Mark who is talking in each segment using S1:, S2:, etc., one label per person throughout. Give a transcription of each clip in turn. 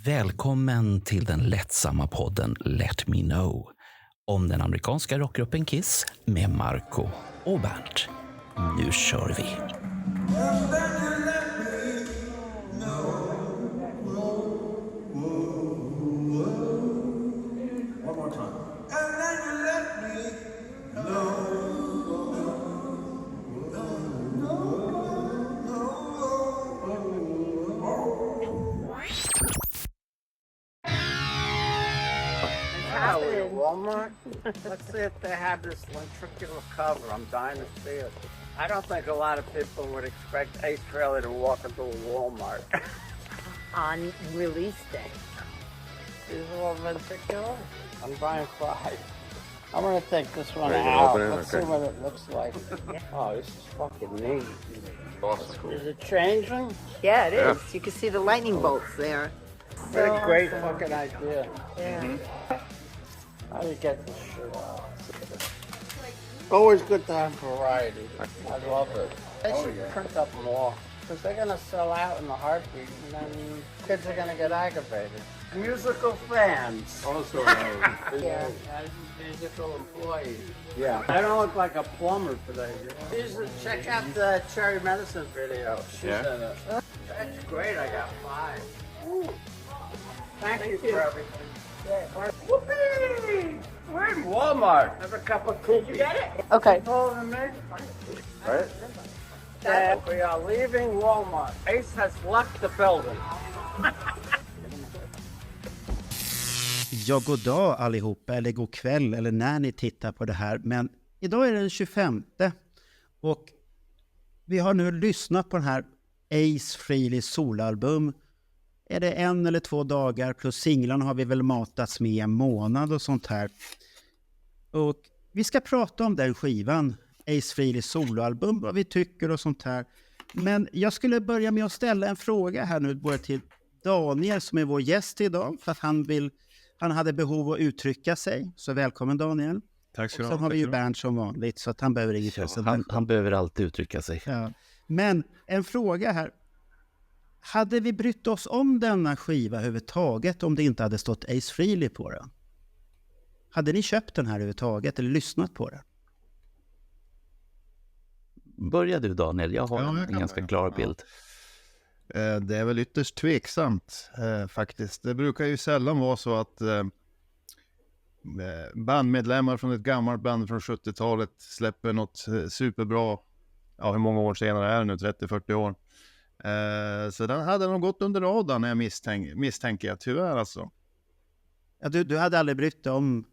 S1: Välkommen till den lättsamma podden Let Me Know om den amerikanska rockgruppen Kiss med Marco och Bernt. Nu kör vi!
S2: Walmart? Let's see if they have this ventricular cover. I'm dying to see it. I don't think a lot of people would expect Ace Frehley to walk into a Walmart.
S3: On release day.
S2: These are all ventricular. I'm buying 5. I'm gonna take this one
S4: Are you
S2: out.
S4: open it?
S2: Let's
S4: Okay.
S2: see what it looks like. Oh, this is fucking neat.
S4: Awesome.
S2: Is it changing?
S3: Yeah, it is.
S4: Yeah.
S3: You can see the lightning bolts there.
S2: What a great fucking idea.
S3: Yeah.
S2: How do you get this shit out? Always good to have variety. I love it. They should print up more because they're gonna sell out in a heartbeat, and then kids are gonna get aggravated. Musical fans.
S4: Also,
S3: Yeah.
S2: As musical employees. Yeah. I don't look like a plumber today. Check out the Cherry Medicine video. She's in it. That's great. I got 5. Ooh. Thank you for everything. Whoopee! We're in Walmart. Have a cup of cookies. Did you get it?
S3: Okay.
S2: Taller than me.
S4: right?
S2: And we are leaving Walmart. Ace has left the building.
S5: Ja, god dag allihopa, eller god kväll, eller när ni tittar på det här. Men idag är det den 25. Och vi har nu lyssnat på den här Ace Frehley solalbum. Är det 1 eller 2 dagar plus singlarna har vi väl matats med en månad och sånt här. Och vi ska prata om den skivan, Ace Frehley soloalbum, vad vi tycker och sånt här. Men jag skulle börja med att ställa en fråga här nu både till Daniel som är vår gäst idag, för att han hade behov att uttrycka sig. Så välkommen Daniel.
S6: Tack ska
S5: Och
S6: du ha.
S5: sen har vi ju Bernt som vanligt, så att han behöver inget.
S1: Han behöver alltid uttrycka sig.
S5: Ja. Men en fråga här. Hade vi brytt oss om denna skiva överhuvudtaget om det inte hade stått Ace Frehley på den? Hade ni köpt den här överhuvudtaget eller lyssnat på den?
S1: Börja du Daniel, jag har
S6: Ja, jag
S1: en
S6: kan
S1: ganska
S6: börja.
S1: klar
S6: Ja.
S1: bild.
S6: Det är väl ytterst tveksamt faktiskt. Det brukar ju sällan vara så att bandmedlemmar från ett gammalt band från 70-talet släpper något superbra, ja hur många år senare är det nu, 30-40 år. Så den hade nog gått under radarn, jag misstänker jag, tyvärr alltså.
S5: Ja, du hade aldrig brytt dig om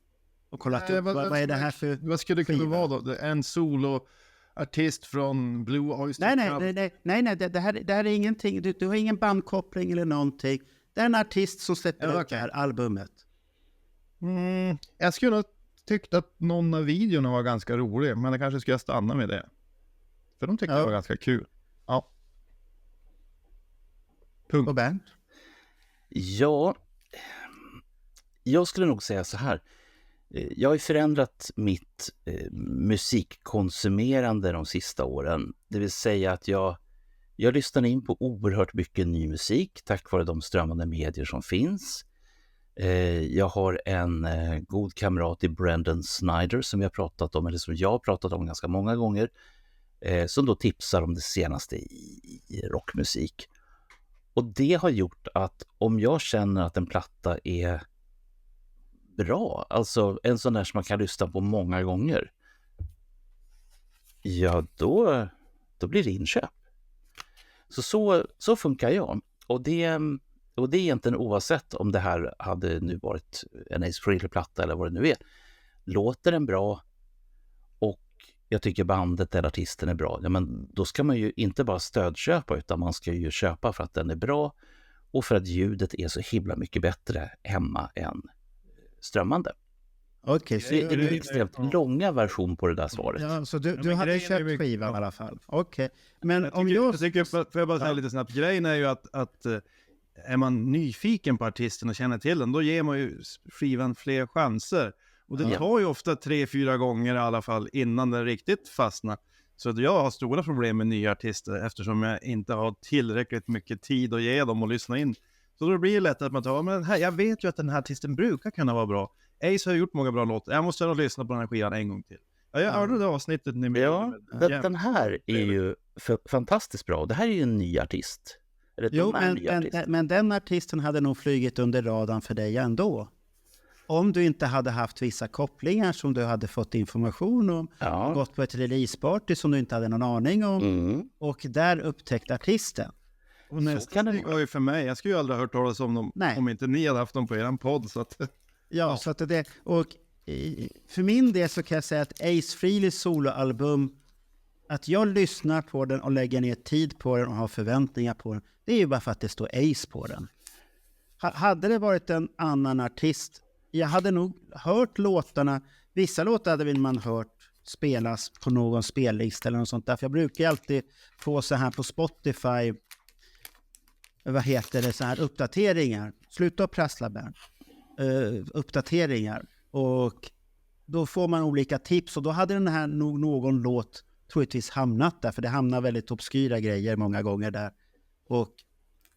S5: och kollat upp vad är det här för...
S6: Vad skulle det kunna
S5: skiva?
S6: vara då? En soloartist från Blue Oyster Cult?
S5: Nej, det här är ingenting. Du har ingen bandkoppling eller någonting. Det är en artist som släpper
S6: Ja,
S5: ut
S6: okej.
S5: det här albumet.
S6: Jag skulle ha tyckt att någon av videorna var ganska rolig, men det kanske ska jag stanna med det. För de tyckte
S5: Ja.
S6: det var ganska kul. Ja. Punkt.
S5: Och Bernt?
S1: Ja, jag skulle nog säga så här. Jag har ju förändrat mitt musikkonsumerande de sista åren. Det vill säga att jag lyssnar in på oerhört mycket ny musik tack vare de strömmande medier som finns. Jag har en god kamrat i Brendan Snyder som jag har pratat om ganska många gånger. Som då tipsar om det senaste i rockmusik. Och det har gjort att om jag känner att en platta är bra, alltså en sån där som man kan lyssna på många gånger, ja då blir det inköp. Så funkar jag. Och det är egentligen oavsett om det här hade nu varit en Ace Frehley-platta eller vad det nu är. Låter den bra och jag tycker bandet eller artisten är bra, ja men då ska man ju inte bara stödköpa utan man ska ju köpa för att den är bra och för att ljudet är så himla mycket bättre hemma än strömmande.
S5: Okej,
S1: Så det är en extremt långa version på det där svaret.
S5: ja, så du
S6: men
S5: hade
S6: grejen är
S5: köpt
S6: ju-
S5: skivan i alla fall. Okej. Men
S6: Jag
S5: om
S6: tycker,
S5: jag...
S6: jag tycker, får jag bara säga lite snabbt, grejen är ju att är man nyfiken på artisten och känner till den, då ger man ju skivan fler chanser. Och det
S1: Ja.
S6: tar ju ofta 3-4 gånger i alla fall innan den riktigt fastnar. Så att jag har stora problem med nya artister eftersom jag inte har tillräckligt mycket tid att ge dem och lyssna in Så då blir det lätt att man tar, men här, jag vet ju att den här artisten brukar kunna vara bra. Ace har gjort många bra låtar. Jag måste nog lyssna på den här skivan en gång till. Ja, jag hörde det avsnittet.
S1: Den här är ju fantastiskt bra. Det här är ju en ny artist.
S5: Jo, men den artisten hade nog flygit under radarn för dig ändå. Om du inte hade haft vissa kopplingar som du hade fått information om, gått på ett releaseparty som du inte hade någon aning om, och där upptäckte artisten.
S6: Och nästa steg var ju för mig, jag skulle ju aldrig ha hört talas om dem om inte ni hade haft dem på eran podd. Så att,
S5: så att det, och för min del så kan jag säga att Ace Frehleys soloalbum, att jag lyssnar på den och lägger ner tid på den och har förväntningar på den, det är ju bara för att det står Ace på den. Hade det varit en annan artist, jag hade nog hört låtarna, vissa låtar hade man hört spelas på någon spellista eller något sånt där, för jag brukar alltid få så här på Spotify, så här uppdateringar, sluta och prassla Bernt, uppdateringar, och då får man olika tips, och då hade den här nog någon låt troligtvis hamnat där, för det hamnar väldigt obskyra grejer många gånger där, och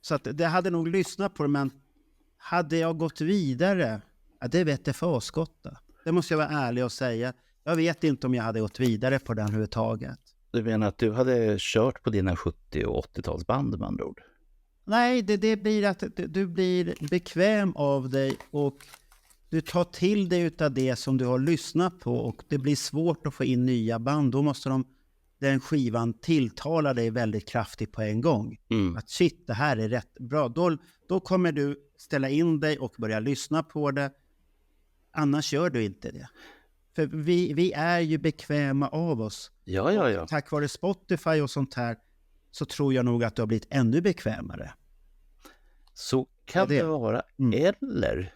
S5: så att det hade nog lyssnat på det, men hade jag gått vidare, det vet jag för skotta. Det måste jag vara ärlig och säga. Jag vet inte om jag hade gått vidare på den överhuvudtaget.
S1: Du menar att du hade kört på dina 70- och 80-talsband med andra ord?
S5: Nej, det blir att du blir bekväm av dig och du tar till dig utav det som du har lyssnat på, och det blir svårt att få in nya band. Då måste den skivan tilltala dig väldigt kraftigt på en gång. Att shit, det här är rätt bra. Då kommer du ställa in dig och börja lyssna på det. Annars gör du inte det. För vi är ju bekväma av oss.
S1: Ja.
S5: Tack vare Spotify och sånt här så tror jag nog att du har blivit ännu bekvämare.
S1: Så kan det vara. Eller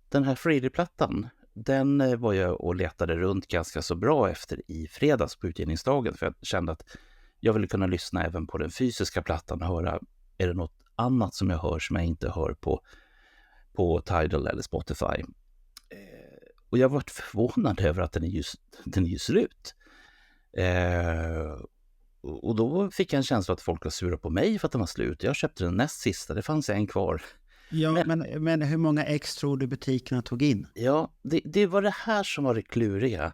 S1: den här Frehley-plattan, den var jag och letade runt ganska så bra efter i fredags på utgivningsdagen, för jag kände att jag ville kunna lyssna även på den fysiska plattan och höra, är det något annat som jag hör som jag inte hör på Tidal eller Spotify. Och jag var förvånad över att den är ju slut. Och då fick jag en känsla att folk var sura på mig för att den var slut. Jag köpte den näst sista, det fanns en kvar.
S5: Ja, men hur många ex tror du butikerna tog in?
S1: Ja, det var det här som var det kluriga.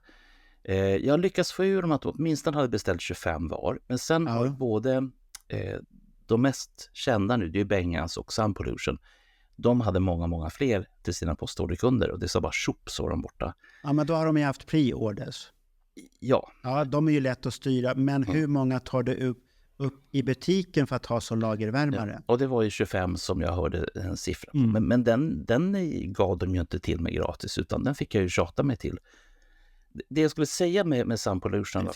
S1: Jag lyckas få ur dem att åtminstone hade beställt 25 var. Men sen har både de mest kända nu, det är Bengans och Sun Pollution. De hade många fler till sina postorderkunder, och det sa bara tjopp, så var de borta.
S5: Ja, men då har de ju haft pre-orders.
S1: Ja.
S5: Ja, de är ju lätt att styra, men hur många tar du upp i butiken för att ha som lagervärmare?
S1: Ja, och det var ju 25 som jag hörde en siffra på. Men den gav de ju inte till mig gratis, utan den fick jag ju tjata mig till. Det jag skulle säga med Sun Pollution...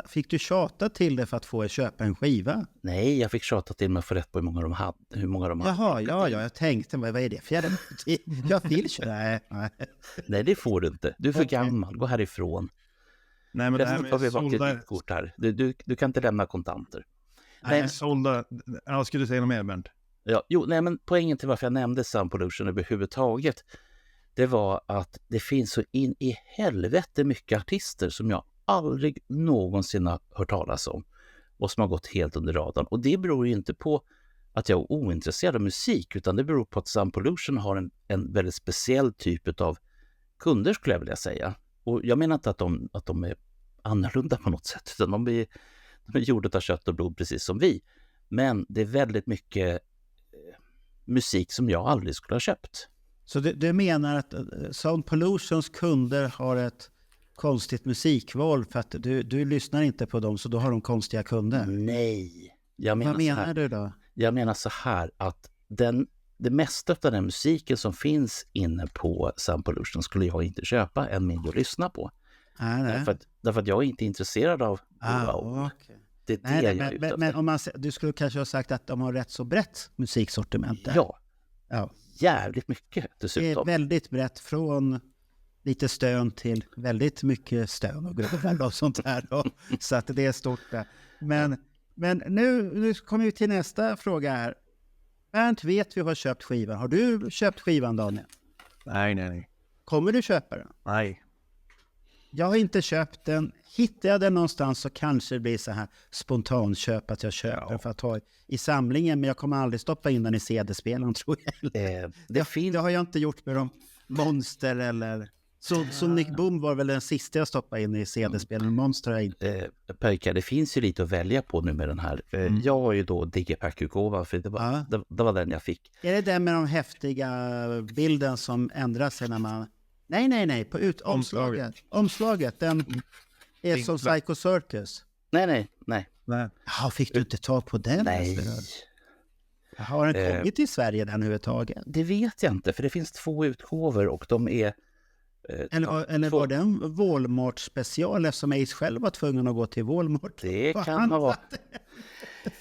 S5: Fick du tjata till det för att få köpa en skiva?
S1: Nej, jag fick tjata till mig att få rätt på hur många de hade.
S5: Jaha, jag tänkte, vad är det? Jag vill köra.
S1: Nej, det får du inte. Du är för gammal, gå härifrån.
S6: Nej, men det här med
S1: sålda... kort här. Du kan inte lämna kontanter.
S6: Nej, sålda... Ja, skulle du säga något mer, Bernt?
S1: Ja, men poängen till varför jag nämnde Sun Pollution överhuvudtaget, det var att det finns så in i helvete mycket artister som jag aldrig någonsin har hört talas om och som har gått helt under radarn. Och det beror ju inte på att jag är ointresserad av musik, utan det beror på att Sun Pollution har en väldigt speciell typ av kunder, skulle jag vilja säga. Och jag menar inte att de är annorlunda på något sätt, utan de är gjorda av kött och blod precis som vi. Men det är väldigt mycket musik som jag aldrig skulle ha köpt.
S5: Så du menar att Sun Pollutions kunder har ett konstigt musikval för att du lyssnar inte på dem, så då har de konstiga kunder?
S1: Nej.
S5: Vad menar du då?
S1: Jag menar så här att det mesta av den musiken som finns inne på Sun Pollution skulle jag inte köpa, än mindre att lyssna på. Därför att jag är inte intresserad av
S5: okay.
S1: Det är det jag är ute efter.
S5: Men om du skulle kanske ha sagt att de har rätt så brett musiksortiment där.
S1: Ja. Jävligt mycket dessutom.
S5: Det är väldigt brett, från lite stön till väldigt mycket stön och grubbel och sånt här då. Så att det är stort där. Men nu kommer vi till nästa fråga här. Bernt, vet vi har köpt skivan. Har du köpt skivan, Daniel?
S6: Nej.
S5: Kommer du köpa den?
S6: Nej.
S5: Jag har inte köpt den. Hittar jag den någonstans så kanske det blir så här spontanköp att jag köper den för att ha i samlingen. Men jag kommer aldrig stoppa in den i CD-spelaren, tror jag. Det har jag inte gjort med de Monster eller... Sonic Boom var väl den sista jag stoppade in i CD-spelaren. Monster har jag inte.
S1: Pöjkar, det finns ju lite att välja på nu med den här. Jag har ju då Digipack-utgåvan för det var den jag fick.
S5: Är det den med de häftiga bilden som ändrar sig när man... Nej, på omslaget. Den är som Psycho Circus.
S1: Nej.
S5: Ja, fick du inte ta på den?
S1: Nej.
S5: Har den kommit till Sverige den överhuvudtaget?
S1: Det vet jag inte, för det finns 2 utgåvor och de är...
S5: Eller var det en Walmart-special eftersom Ace själv var tvungen att gå till Walmart?
S1: Det kan ha varit.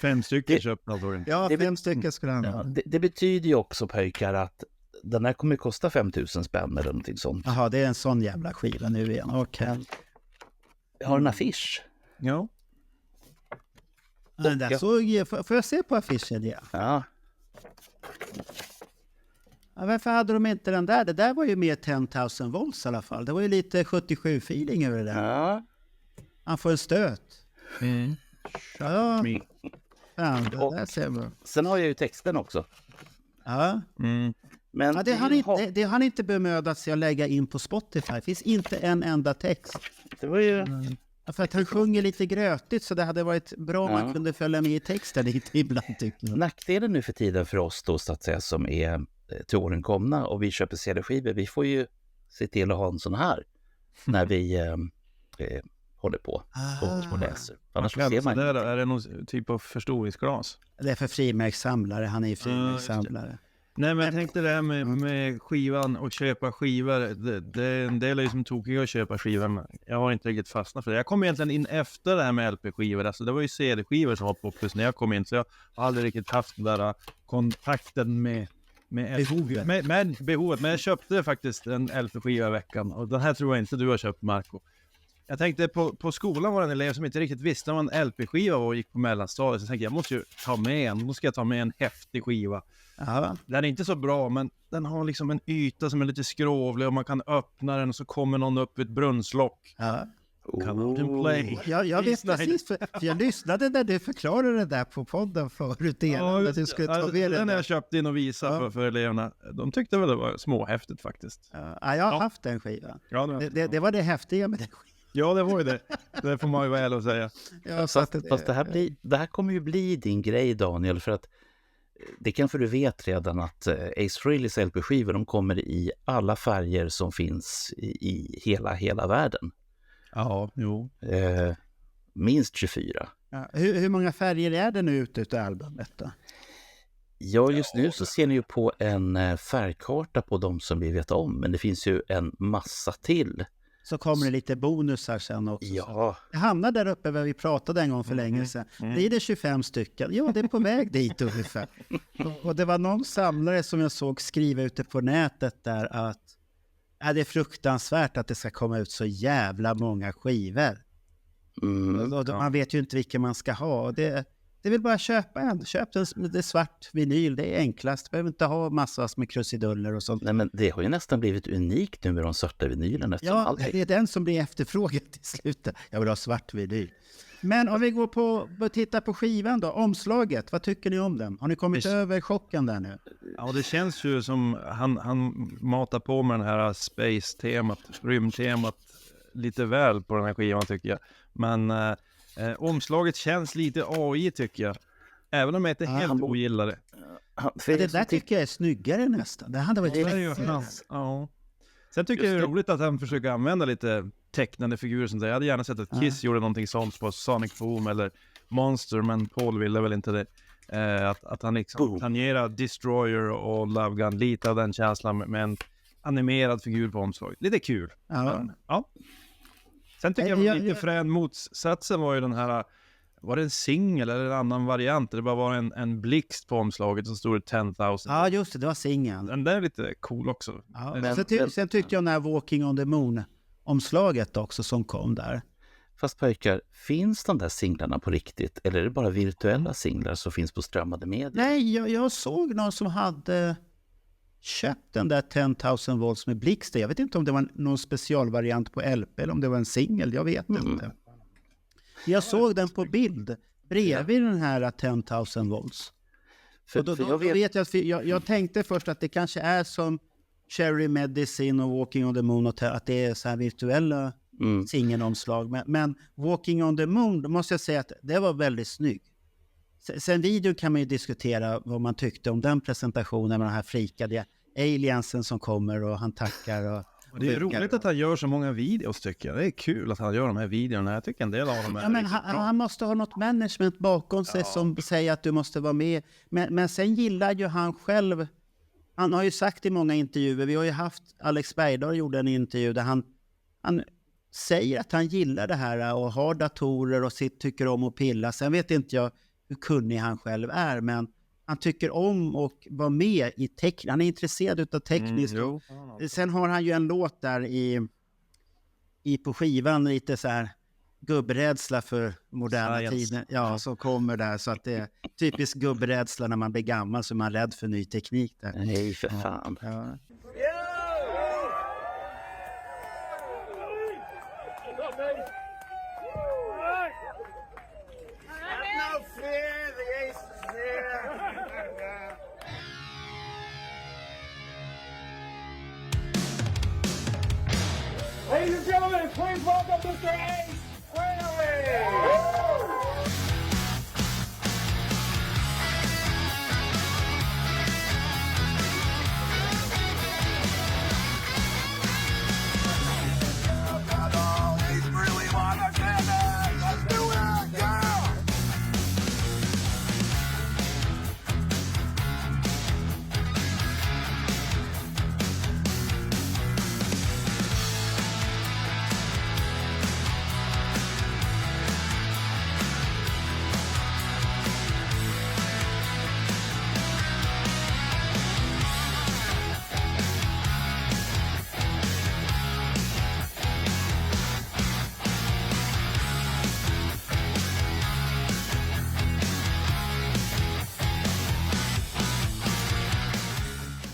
S6: 5 stycken köpte han.
S5: Ja, 5 stycken skulle han ha.
S1: Det betyder ju också, pöjkar, att den här kommer kosta 5 000 spänn eller någonting sånt.
S5: Jaha, det är en sån jävla skiva nu igen. Okej.
S1: Jag har en affisch.
S6: Ja.
S5: Den där får jag se på affischen?
S1: Ja.
S5: Ja, varför hade de inte den där? Det där var ju mer 10,000 volts i alla fall. Det var ju lite 77-feeling över det där.
S1: Ja.
S5: Han får en stöt. Ja. Fan, det
S1: Och
S5: där ser man.
S1: sen har jag ju texten också.
S5: Ja.
S1: Men
S5: Ja, det har han inte bemödat sig att lägga in på Spotify. Det finns inte en enda text.
S1: det var ju...
S5: Ja, för att han sjunger lite grötigt så det hade varit bra om man kunde följa med i texten lite ibland, tycker jag.
S1: Nackdelen nu för tiden för oss då, så att säga, som är till åren komna och vi köper CD-skivor, vi får ju se till att ha en sån här när vi håller på och läser. Annars ser man
S6: inte. Är det någon typ av förstoringsglas?
S5: Det är för frimärkssamlare, han är ju frimärkssamlare.
S6: Nej, men jag tänkte det här med skivan och köpa skivor. Det är en del är ju som tokiga att köpa skivor, men jag har inte riktigt fastnat för det. Jag kom egentligen in efter det här med LP-skivor. Alltså det var ju CD-skivor som var på plus när jag kom in, så jag har aldrig riktigt haft den där kontakten med behovet. Men jag köpte faktiskt en LP-skiva i veckan och den här tror jag inte du har köpt, Marco. Jag tänkte på skolan var det en elev som inte riktigt visste vad en LP-skiva var och gick på mellanstadiet. Så jag tänkte jag måste ju ta med en häftig skiva.
S5: Ja.
S6: Den är inte så bra, men den har liksom en yta som är lite skrovlig och man kan öppna den och så kommer någon upp i ett brunnslock.
S5: Ja.
S6: Come out and play.
S5: Jag vet precis, för jag lyssnade när du förklarade det där på podden förut. Att du skulle ta med
S6: den jag köpte in och visade för eleverna. De tyckte väl det var småhäftigt faktiskt.
S5: Ja, jag har haft den skivan.
S6: Ja,
S5: det var det häftiga med den skivan.
S6: Ja, det var ju det. Det får man ju väl att säga.
S5: Ja,
S1: fast det här kommer ju bli din grej, Daniel, för att det kanske du vet redan att Ace Frehley's LP-skivor, de kommer i alla färger som finns i hela världen.
S6: Ja, jo.
S1: Minst 24.
S5: Ja, hur många färger är det nu ute i albumet då?
S1: Ja, just nu så ser ni ju på en färgkarta på de som vi vet om, men det finns ju en massa till.
S5: Så kommer det lite bonusar sen också.
S1: Ja.
S5: Jag hamnade där uppe där vi pratade en gång för länge sedan. Det är det 25 stycken. Ja, det är på väg dit ungefär. Och det var någon samlare som jag såg skriva ute på nätet där att det är fruktansvärt att det ska komma ut så jävla många skivor. Man vet ju inte vilken man ska ha. Det vill bara köpa en. Köp den, det är svart vinyl, det är enklast. Du behöver inte ha massor med krusiduller och sånt.
S1: Nej, men det har ju nästan blivit unikt nu med de svarta vinylen.
S5: Ja, det är den som blir efterfrågad till slut. Jag vill ha svart vinyl. Men om vi går på titta på skivan då, omslaget, vad tycker ni om den? Har ni kommit över chocken där nu?
S6: Ja, det känns ju som han matar på med den här space-temat, rymdtemat lite väl på den här skivan tycker jag. Men omslaget känns lite AI tycker jag. Även om jag inte helt ogillar det.
S5: Det där tycker jag är snyggare nästan. Det hade varit
S6: ja. Sen tycker jag det är roligt att han försöker använda lite tecknande figurer som det. Jag hade gärna sett att Kiss gjorde någonting sånt på Sonic Boom eller Monster, men Paul ville väl inte det. Att han liksom tangerar Destroyer och Love Gun, lite av den känslan med en animerad figur på omslaget. Lite kul. Ja. Sen tycker jag lite frän motsatsen var ju den här, var det en singel eller en annan variant? Det bara var en blixt på omslaget som stod 10,000.
S5: Ja, just det var singeln.
S6: Den där är lite cool också.
S5: Ja, sen tyckte jag den här Walking on the Moon omslaget också som kom där.
S1: Fast pojkar, finns de där singlarna på riktigt? Eller är det bara virtuella singlar som finns på strömmade medier?
S5: Nej, jag såg någon som hade köpt den där 10,000 volts med blixt. Jag vet inte om det var någon specialvariant på LP eller om det var en singel. Jag vet inte. Jag såg den på bild bredvid den här 10,000 volts. Och då vet jag tänkte först att det kanske är som Cherry Medicine och Walking on the Moon, och att det är så här virtuella singelomslag. Men Walking on the Moon, då måste jag säga att det var väldigt snygg. Sen videon kan man ju diskutera vad man tyckte om den presentationen med den här frikade aliensen som kommer och han tackar. Och
S6: det är roligt att han gör så många videos, tycker jag. Det är kul att han gör de här videorna. Jag tycker en del av dem är
S5: men han måste ha något management bakom sig som säger att du måste vara med. Men sen gillar ju han själv. Han har ju sagt i många intervjuer, vi har ju haft Alex Bergdahl gjorde en intervju där han säger att han gillar det här och har datorer och tycker om att pilla. Sen vet inte jag hur kunnig han själv är, men han tycker om att vara med i teknik. Han är intresserad av tekniskt. Sen har han ju en låt där i på skivan, lite så här gubbrädsla för moderna tider. Ja, som kommer där, så att det är typisk gubbrädsla när man blir gammal, så man är rädd för ny teknik där.
S1: Nej, för fan.
S5: Ja.
S7: Ladies and gentlemen, please welcome Mr. Ace Frehley!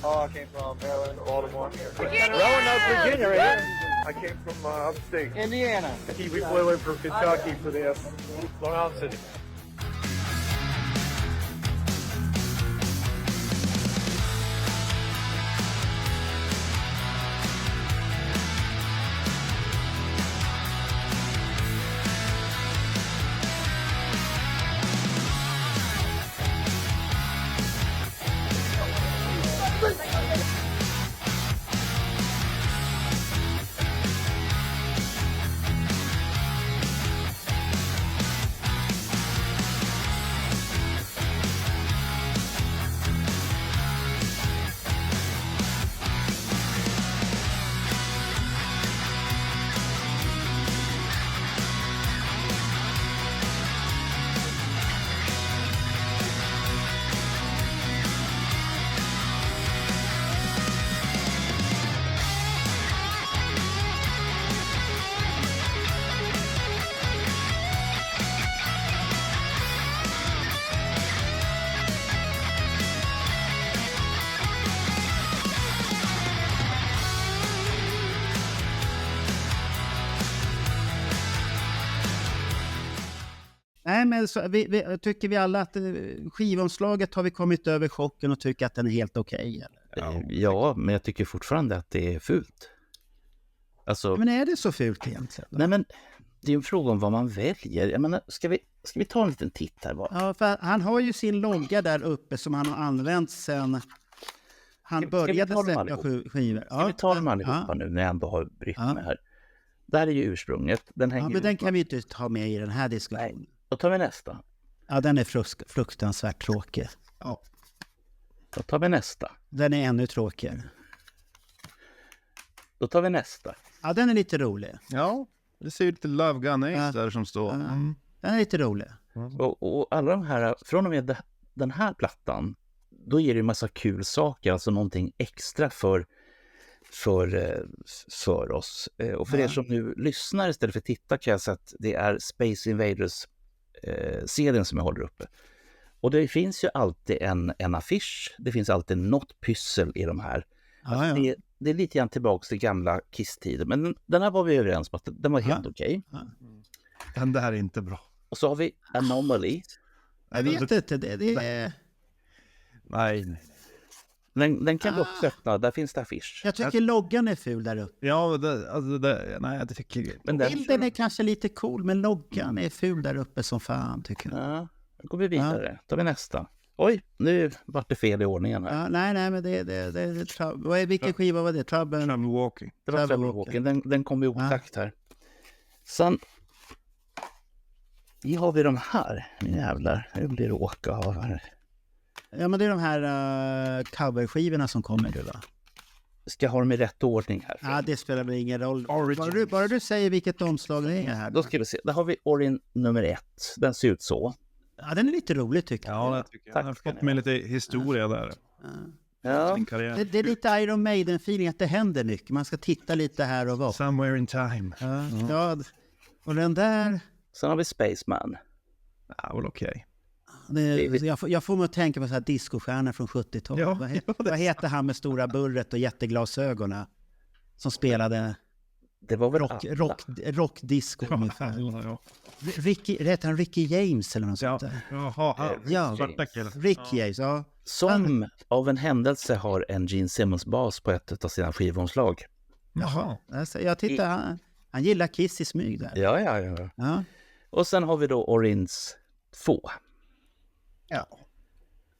S4: I came from Maryland, Baltimore. Roanoke, Virginia, right? I came from upstate.
S2: Indiana.
S4: We flew in from Kentucky for this. Long Island City.
S5: Nej, men så, tycker vi alla att skivomslaget har vi kommit över chocken och tycker att den är helt okej, eller?
S1: Ja, men jag tycker fortfarande att det är fult. Alltså,
S5: men är det så fult egentligen?
S1: Nej, men det är en fråga om vad man väljer. Jag menar, ska vi ta en liten titt här bara?
S5: Ja, för han har ju sin logga där uppe som han har använt sen han började släppa skivor.
S1: Ska vi ta dem allihopa nu när jag ändå har brytt mig här? Där är ju ursprunget. Den hänger
S5: men den kan vi inte ta med i den här diskussionen.
S1: Nej. Då tar vi nästa.
S5: Ja, den är fruktansvärt tråkig. Ja.
S1: Då tar vi nästa.
S5: Den är ännu tråkigare.
S1: Då tar vi nästa.
S5: Ja, den är lite rolig.
S6: Ja, det ser ju lite Love Gun Ace där som står.
S5: Den är lite rolig.
S1: Och alla de här, från och med den här plattan, då ger det en massa kul saker, alltså någonting extra för oss. Och för er som nu lyssnar istället för tittar kan jag säga att det är Space Invaders serien som jag håller uppe. Och det finns ju alltid en affisch, det finns alltid något pyssel i de här.
S5: Ja, ja.
S1: Det är lite grann tillbaka till gamla Kiss-tiden, men den här var vi överens om att den var helt okej.
S6: Den där är inte bra.
S1: Och så har vi Anomaly.
S5: Jag vet inte, det är...
S6: Nej.
S1: Den kan vi också öppna, där finns det affisch.
S5: Jag tycker loggan är ful där uppe.
S6: Ja, nej, jag tycker...
S1: Men
S5: Bilden är kanske lite cool, men loggan är ful där uppe som fan, tycker jag.
S1: Ja, då går vi vidare. Tar vi nästa. Oj, nu vart det fel i ordningen här.
S5: Ja, nej, men vilken skiva var det? Trouble
S6: Walking.
S1: Det var Trouble Walking. Den kom i otakt här. Sen har vi de här. Jävlar, nu blir det åka av här.
S5: Ja, men det är de här coverskivorna som kommer nu, va?
S1: Ska jag ha dem i rätt ordning här?
S5: Ja, det spelar väl ingen roll. Bara du säger vilket omslag det är här.
S1: Då ska vi se. Där har vi Orin nummer 1. Den ser ut så.
S5: Ja, den är lite rolig, tycker jag.
S6: Ja, det tycker jag. Jag har fått med lite historia där.
S1: Ja.
S6: Min karriär.
S5: Det är lite Iron Maiden-feeling att det händer mycket. Man ska titta lite här och var.
S6: Somewhere in time.
S5: Ja, och den där...
S1: Sen har vi Spaceman.
S6: Ja, väl okej.
S5: Jag får mig att tänka på så här discostjärnor från 70-talet.
S6: Ja,
S5: vad heter han med stora burret och jätteglasögonen som spelade
S1: Det var väl
S5: rockdisco ungefär. Rätt han Ricky James eller något sånt där.
S6: Jaha, svarta killen.
S5: Rick James, ja.
S1: Som av en händelse har en Gene Simmons-bas på ett av sina skivomslag.
S5: Jaha. Alltså, jag tittar, han gillar Kiss i smyg där.
S1: Ja. Och sen har vi då Orins 2.
S5: Ja.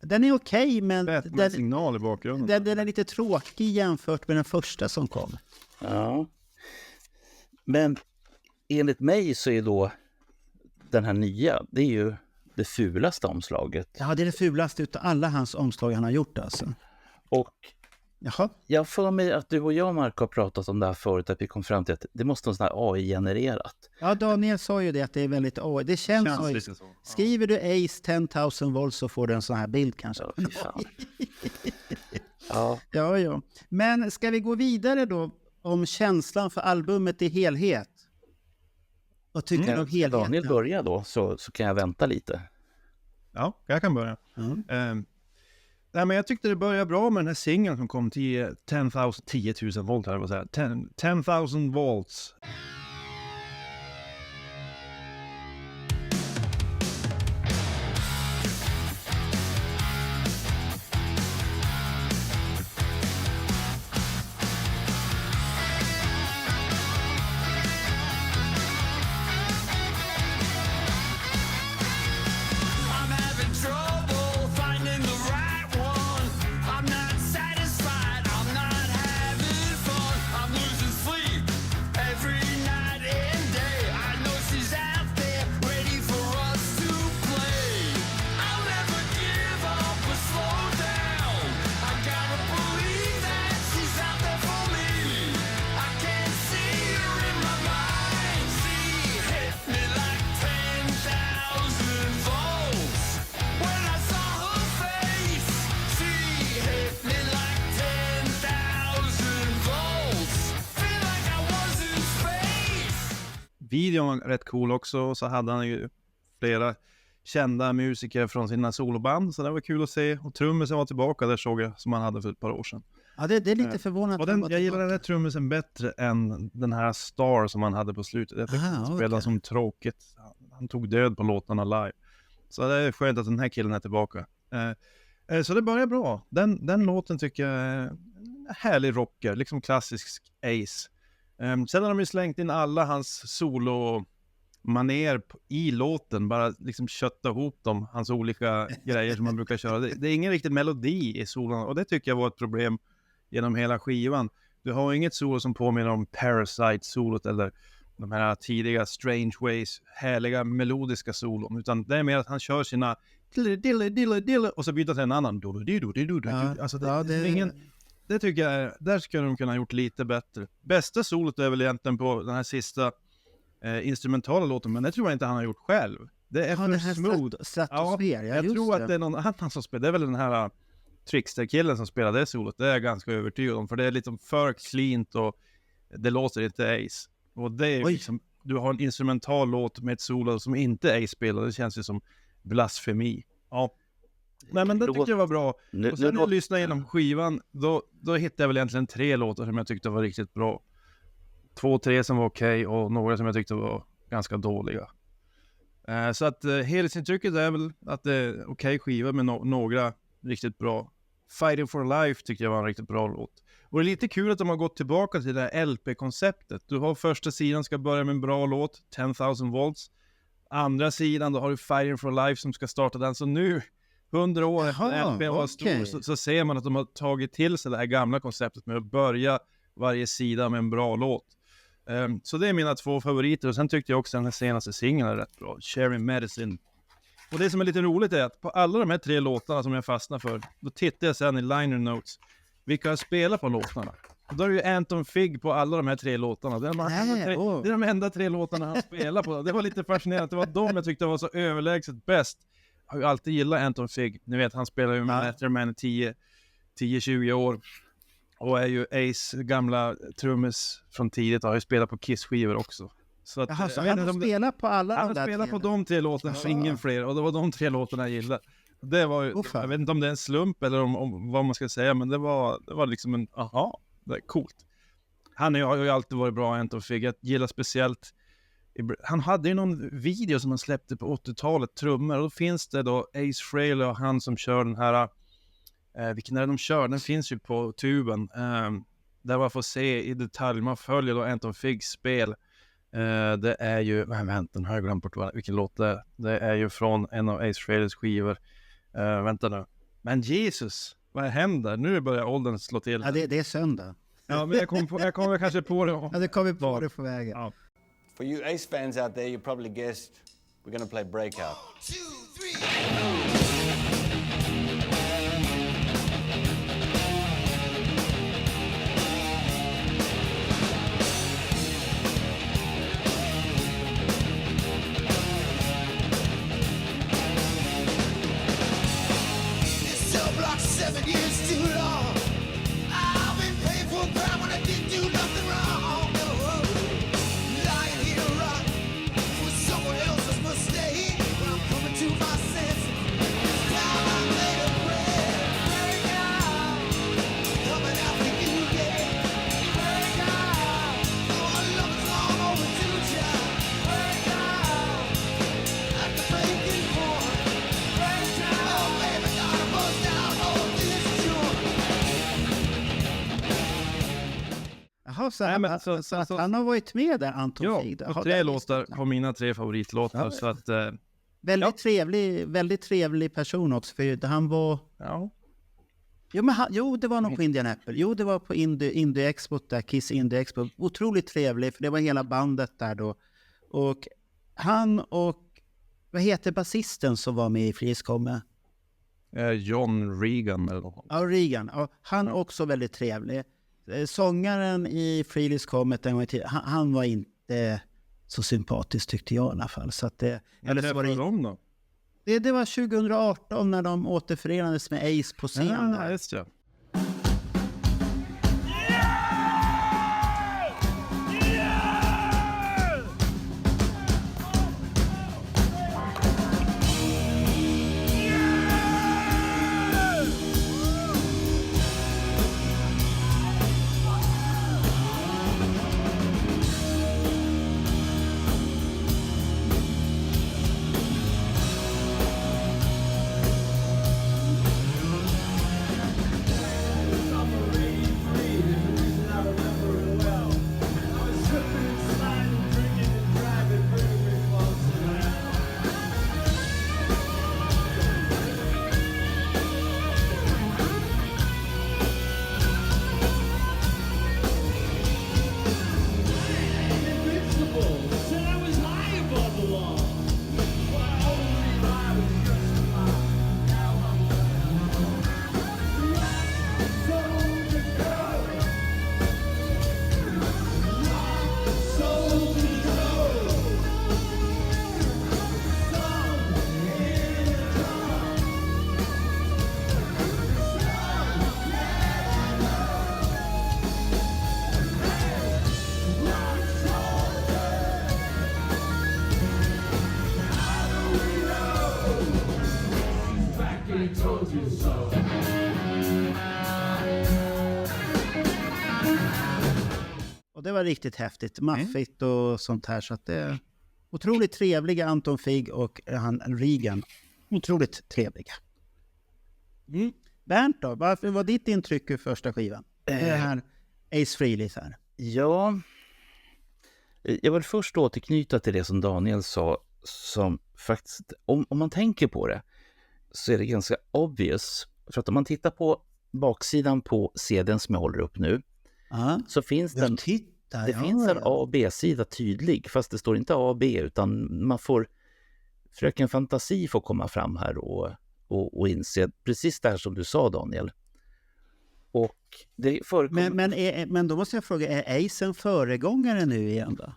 S5: Den är okej, men
S6: den signal i bakgrunden.
S5: Den är lite tråkig jämfört med den första som kom.
S1: Ja. Men enligt mig så är då den här nya, det är ju det fulaste omslaget.
S5: Ja, det är det fulaste utav alla hans omslag han har gjort alltså.
S1: Och
S5: jaha.
S1: Jag får mig att du och jag, Mark, har pratat om det här förut, att vi kom fram till att det måste vara sån här AI-genererat.
S5: Ja, Daniel sa ju det, att det är väldigt AI. Det känns AI.
S6: Lite så.
S5: Skriver du Ace 10,000 volt så får du en sån här bild kanske.
S1: Ja, fy fan.
S5: Ja. Men ska vi gå vidare då om känslan för albumet i helhet? Vad tycker du om helheten?
S1: Daniel börjar då, så kan jag vänta lite.
S6: Ja, jag kan börja. Nej, men jag tyckte det började bra med den här singeln som kom till 10 000 volt här, vad säger jag? 10,000 volts. Videon var rätt cool också, så hade han ju flera kända musiker från sina soloband, så det var kul att se. Och trummisen var tillbaka, där såg jag, som han hade för ett par år sedan.
S5: Ja, det är lite förvånande.
S6: Jag gillar den här trummisen bättre än den här Star som han hade på slutet. Jag tyckte han spelade som tråkigt. Han tog död på låtarna live. Så det är skönt att den här killen är tillbaka. Så det börjar bra. Den låten tycker jag är en härlig rocker, liksom klassisk Ace. Sen har de ju slängt in alla hans solo-maner i låten, bara liksom kötta ihop dem, hans olika grejer som man brukar köra. Det är ingen riktig melodi i solon, och det tycker jag var ett problem genom hela skivan. Du har inget solo som påminner om Parasite-solot eller de här tidiga Strange Ways, härliga melodiska solon, utan det är mer att han kör sina dille och så byter till en annan. Alltså det är ingen... Det tycker jag, där skulle de kunna ha gjort lite bättre. Bästa solot är väl egentligen på den här sista instrumentala låten, men det tror jag inte han har gjort själv. Det är för smooth.
S5: Stratosfär,
S6: jag tror att det är någon annan som spelar. Det är väl den här Trickster-killen som spelar det solot. Det är jag ganska övertygad om, för det är lite för cleant och det låter inte Ace. Och det är liksom, du har en instrumental låt med ett solo som inte Ace spelar. Det känns ju som blasfemi. Ja.
S8: Nej, men det tyckte jag var bra.
S1: Nu,
S8: Och sen när jag lyssnade igenom skivan, då hittade jag väl egentligen 3 låtar som jag tyckte var riktigt bra. 2-3 som var okej och några som jag tyckte var ganska dåliga. Så att helhetsintrycket är väl att det är okej skiva med några riktigt bra. Fighting for Life tyckte jag var en riktigt bra låt. Och det är lite kul att de har gått tillbaka till det här LP-konceptet. Du har första sidan ska börja med en bra låt, 10,000 volts. Andra sidan då har du Fighting for Life som ska starta den. Så nu, 100 år efter LP var stor, så ser man att de har tagit till sig det här gamla konceptet med att börja varje sida med en bra låt. Så det är mina 2 favoriter. Och sen tyckte jag också den här senaste singeln är rätt bra, Sharing Medicine. Och det som är lite roligt är att på alla de här 3 låtarna som jag fastnar för, då tittar jag sen i liner notes vilka har spelat på låtarna. Och då är det ju Anton Fig på alla de här 3 låtarna. Det är de enda 3 låtarna han spelar på. Det var lite fascinerande. Det var de jag tyckte var så överlägset bäst. Jag har ju alltid gillat Anton Fig. Ni vet, han spelar ju med Letterman i 10-20 år. Och är ju Ace gamla trummis från tidigt. Har ju spelat på Kiss-skivor också. Så att,
S5: Jaha, så han har spelat på alla de där?
S8: Han spelat på de 3 låtarna och ingen fler. Och det var de 3 låtarna jag gillade. Det var ju, jag vet inte om det är en slump eller om vad man ska säga, men det var liksom en, det är coolt. Han har ju alltid varit bra, Anton Fig. Jag gillar speciellt, han hade ju någon video som han släppte på 80-talet, trummor, och då finns det då Ace Frehley och han som kör den här, vilken är det de kör? Den finns ju på tuben, där man får se i detalj, man följer då Anton Figs spel. Det är ju, vänta, nu har jag glömt bort vilken låt det är. Det är ju från en av Ace Frehleys skivor. Vänta nu. Men Jesus, vad händer? Nu börjar åldern slå till.
S5: Ja, det är söndag.
S8: Ja, men jag kommer kanske på det.
S5: Ja, det kommer på det på vägen.
S8: Ja.
S9: For you Ace fans out there, you probably guessed we're going to play Breakout. 1, 2, 3.
S5: Så han har varit med där, Anton Fig.
S8: Ja, 3 låtar på mina 3 favoritlåtar. Ja. Så att,
S5: väldigt trevlig person också. För han var...
S8: Ja.
S5: Jo, det var nog på Indian Apple. Jo, det var på Indie Expo där, Kiss Indie Expo. Otroligt trevlig, för det var hela bandet där då. Och han och... Vad heter basisten som var med i Friskomme?
S8: John Regan eller något.
S5: Ja, Regan. Ja, han också väldigt trevlig. Sångaren i Frehley's Comet en gång i tiden, han var inte så sympatisk tyckte jag i alla fall. Så att det,
S8: eller så var det dem då?
S5: Det var 2018 när de återförenades med Ace på scen.
S8: Ja, just det.
S5: det var riktigt häftigt. Maffigt och sånt här. Så att det är otroligt trevliga Anton Figg och han Regan. Otroligt trevliga. Bernt då, varför var ditt intryck ur första skivan? Det här Ace Frehley här.
S1: Ja, jag vill först återknyta till det som Daniel sa, som faktiskt, om man tänker på det, så är det ganska obvious. För att om man tittar på baksidan på CD:n som jag håller upp nu, så finns det finns en A- och B-sida tydlig, fast det står inte A och B, utan man får fröken fantasi får komma fram här och inse precis det här som du sa, Daniel. Och det förekommer...
S5: Men då måste jag fråga, är Ace en föregångare nu igen då?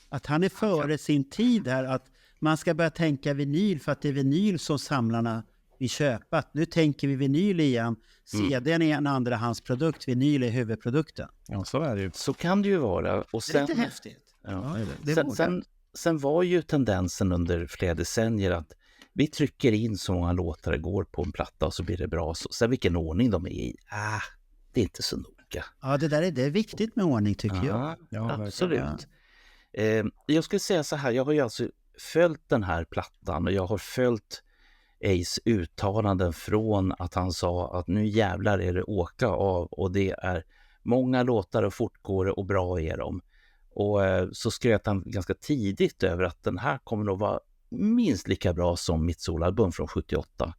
S5: Att han är före sin tid här, att man ska börja tänka vinyl för att det är vinyl som samlarna vill köpa. Nu tänker vi vinyl igen. CD:n är en andrahandsprodukt, vinyl är huvudprodukten.
S8: Ja, så är det ju.
S1: Så kan det ju vara. Och sen,
S5: det är lite häftigt.
S1: Ja. Sen var ju tendensen under flera decennier att vi trycker in så många låtar det går på en platta och så blir det bra. Sen vilken ordning de är i, det är inte så noga.
S5: Ja, det är viktigt med ordning tycker jag.
S1: Ja, absolut. Jag skulle säga så här, jag har ju alltså följt den här plattan och jag har följt Ace uttalanden från att han sa att nu jävlar är det åka av och det är många låtar och fortgår och bra är de. Och så skröt han ganska tidigt över att den här kommer att vara minst lika bra som mitt solalbum från 78.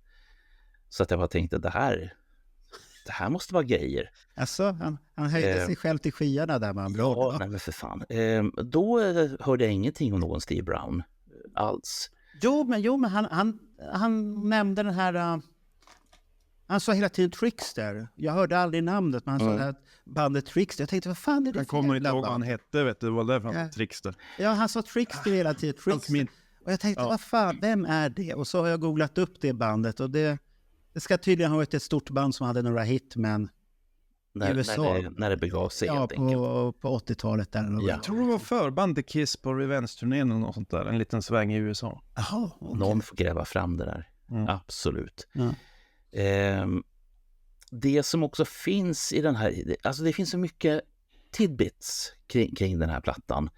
S1: Så att jag bara tänkte, det här måste vara grejer.
S5: Alltså, han höjde sig själv till skyarna där man bra.
S1: Ja, nej men för fan. Då hörde jag ingenting om någon Steve Brown alls.
S5: Jo, men han nämnde den här... Han sa hela tiden Trickster. Jag hörde aldrig namnet, men han sa det här bandet Trickster. Jag tänkte, vad fan är det?
S8: Jag kommer inte ihåg vad han hette, vet du. Vad det var för Trickster?
S5: Ja, han sa Trickster hela tiden. Trickster. Och jag tänkte, vad fan, vem är det? Och så har jag googlat upp det bandet. Och det ska tydligen ha varit ett stort band som hade några hit, men i USA.
S1: När det begav sig helt
S5: enkelt. På 80-talet. Där.
S8: Jag tror det var förband till Kiss på Revenge-turnén eller något sånt där. En liten sväng i USA.
S5: Jaha, okay.
S1: Någon får gräva fram det där. Absolut. Det som också finns i den här, alltså det finns så mycket tidbits kring den här plattan.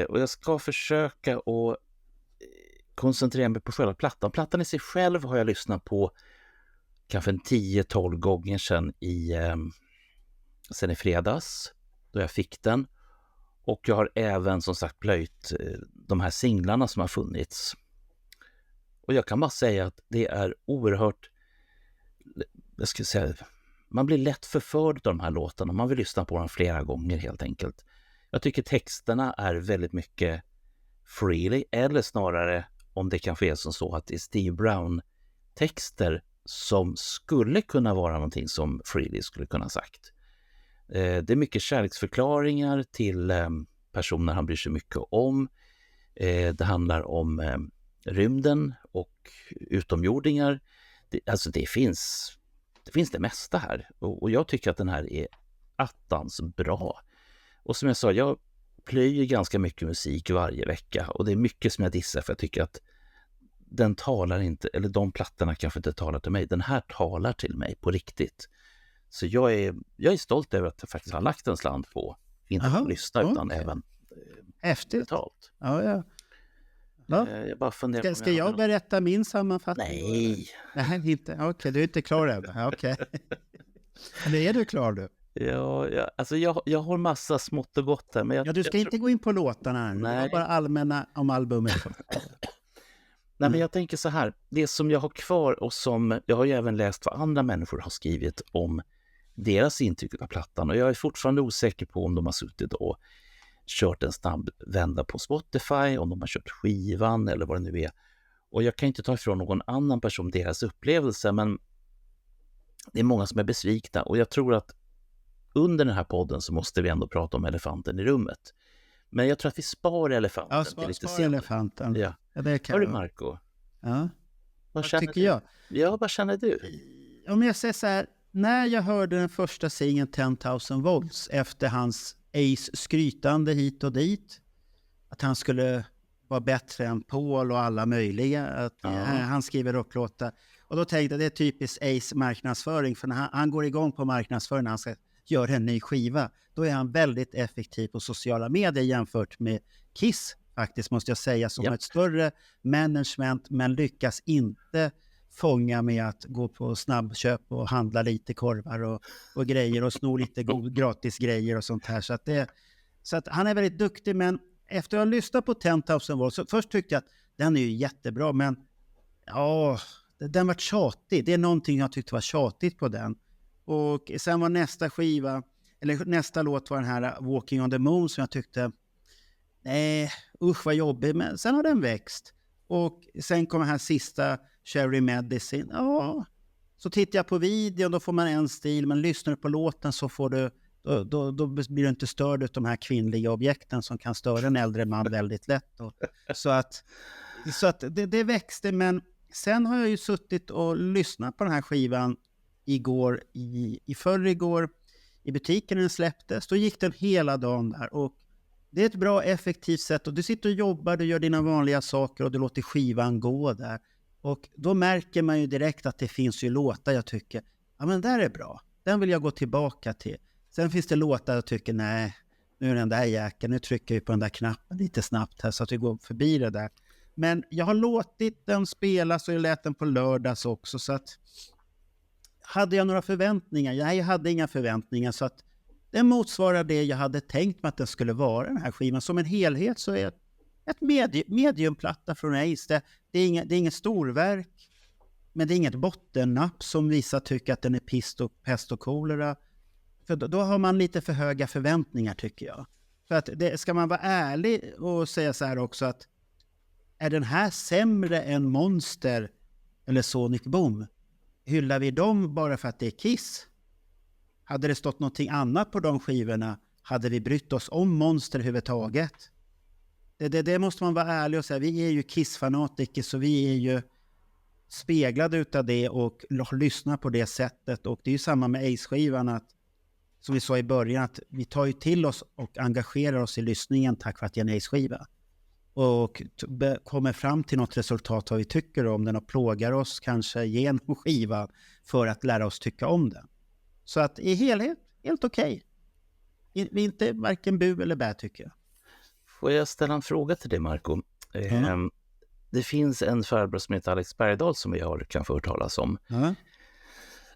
S1: Och jag ska försöka att koncentrera mig på själva plattan. Plattan i sig själv har jag lyssnat på kanske 10-12 gånger sen i fredags då jag fick den. Och jag har även som sagt plöjt de här singlarna som har funnits. Och jag kan bara säga att det är oerhört, jag skulle säga, man blir lätt förförd av de här låtarna. Man vill lyssna på dem flera gånger helt enkelt. Jag tycker texterna är väldigt mycket Frehley, eller snarare om det kanske är som så att det är Steve Brown-texter som skulle kunna vara någonting som Frehley skulle kunna ha sagt. Det är mycket kärleksförklaringar till personer han bryr sig mycket om. Det handlar om rymden och utomjordingar. Det finns det mesta här. Och jag tycker att den här är attans bra. Och som jag sa, jag plöjer ganska mycket musik varje vecka. Och det är mycket som jag dissar för jag tycker att den talar inte, eller de plattorna kanske inte talar till mig. Den här talar till mig på riktigt. Så jag är stolt över att jag faktiskt har lagt en slant på. Inte att lyssna utan även betalt.
S5: Ja.
S1: Jag bara funderar
S5: ska jag berätta min sammanfattning?
S1: Nej,
S5: inte. Okej, du är inte klar än. Okej. Eller är du klar du?
S1: Ja, alltså jag har massa smått och gott här. Men
S5: du ska inte gå in på låtarna här. Nej. Det var bara allmänna om albumet.
S1: Nej, men jag tänker så här. Det som jag har kvar och som jag har ju även läst vad andra människor har skrivit om deras intryck av plattan. Och jag är fortfarande osäker på om de har suttit och kört en snabb vända på Spotify, om de har kört skivan eller vad det nu är. Och jag kan inte ta ifrån någon annan person deras upplevelse, men det är många som är besvikna. Och jag tror att under den här podden så måste vi ändå prata om elefanten i rummet. Men jag tror att vi sparar elefanten till lite senare.
S5: Elefanten.
S1: Ja.
S5: Det
S1: Hör du, Marco?
S5: Ja.
S1: Vad
S5: tycker jag?
S1: Ja, vad känner du?
S5: Om jag säger så här, när jag hörde den första singeln 10,000 volts efter hans Ace skrytande hit och dit, att han skulle vara bättre än Paul och alla möjliga, att han skriver rocklåtar. Och då tänkte jag, det är typiskt Ace marknadsföring, för när han går igång på marknadsföring, han ska gör en ny skiva. Då är han väldigt effektiv på sociala medier jämfört med Kiss faktiskt, måste jag säga, som har ett större management men lyckas inte fånga med att gå på snabbköp och handla lite korvar och grejer och sno lite gratis grejer och sånt här. Så att han är väldigt duktig, men efter att ha lyssnat på 10,000 Volts så först tyckte jag att den är ju jättebra, men ja, den var tjatig. Det är någonting jag tyckte var tjatigt på den. Och sen var nästa låt var den här Walking on the Moon som jag tyckte, nej, usch vad jobbig, men sen har den växt. Och sen kommer här sista Cherry Medicine. Ja, så tittar jag på videon, då får man en stil, men lyssnar du på låten så får du, då blir du inte störd av de här kvinnliga objekten som kan störa en äldre man väldigt lätt. Så att det växte, men sen har jag ju suttit och lyssnat på den här skivan i förrgår i butiken när den släpptes. Då gick den hela dagen där, och det är ett bra effektivt sätt, och du sitter och jobbar, du gör dina vanliga saker och du låter skivan gå där. Och då märker man ju direkt att det finns ju låtar jag tycker, ja men där är bra, den vill jag gå tillbaka till. Sen finns det låtar jag tycker, nej, nu är den där jäkeln, nu trycker vi på den där knappen lite snabbt här så att vi går förbi det där. Men jag har låtit den spelas och jag lät den på lördags också, så att hade jag några förväntningar? Jag hade inga förväntningar, så att den motsvarar det jag hade tänkt mig att den skulle vara, den här skivan. Som en helhet så är ett mediumplatta från Ace. Det är inget storverk, men det är inget bottennapp som vissa tycker att den är pest och kolera. För då har man lite för höga förväntningar tycker jag. För att ska man vara ärlig och säga så här också, att är den här sämre än Monster eller Sonic Boom? Hyllar vi dem bara för att det är Kiss? Hade det stått någonting annat på de skivorna, hade vi brytt oss om Monster överhuvudtaget? Det måste man vara ärlig och säga. Vi är ju Kiss-fanatiker, så vi är ju speglade utav det och lyssnar på det sättet. Och det är ju samma med Ace-skivan, att som vi sa i början, att vi tar ju till oss och engagerar oss i lyssningen tack vare att det är en Ace-skiva. Och kommer fram till något resultat vad vi tycker om den och plågar oss kanske genom skivan för att lära oss tycka om den. Så att i helhet, helt okej. Inte varken bu eller bä tycker jag.
S1: Får jag ställa en fråga till dig, Marco? Det finns en farbror som heter Alex Bergdahl som vi kan få hört talas om.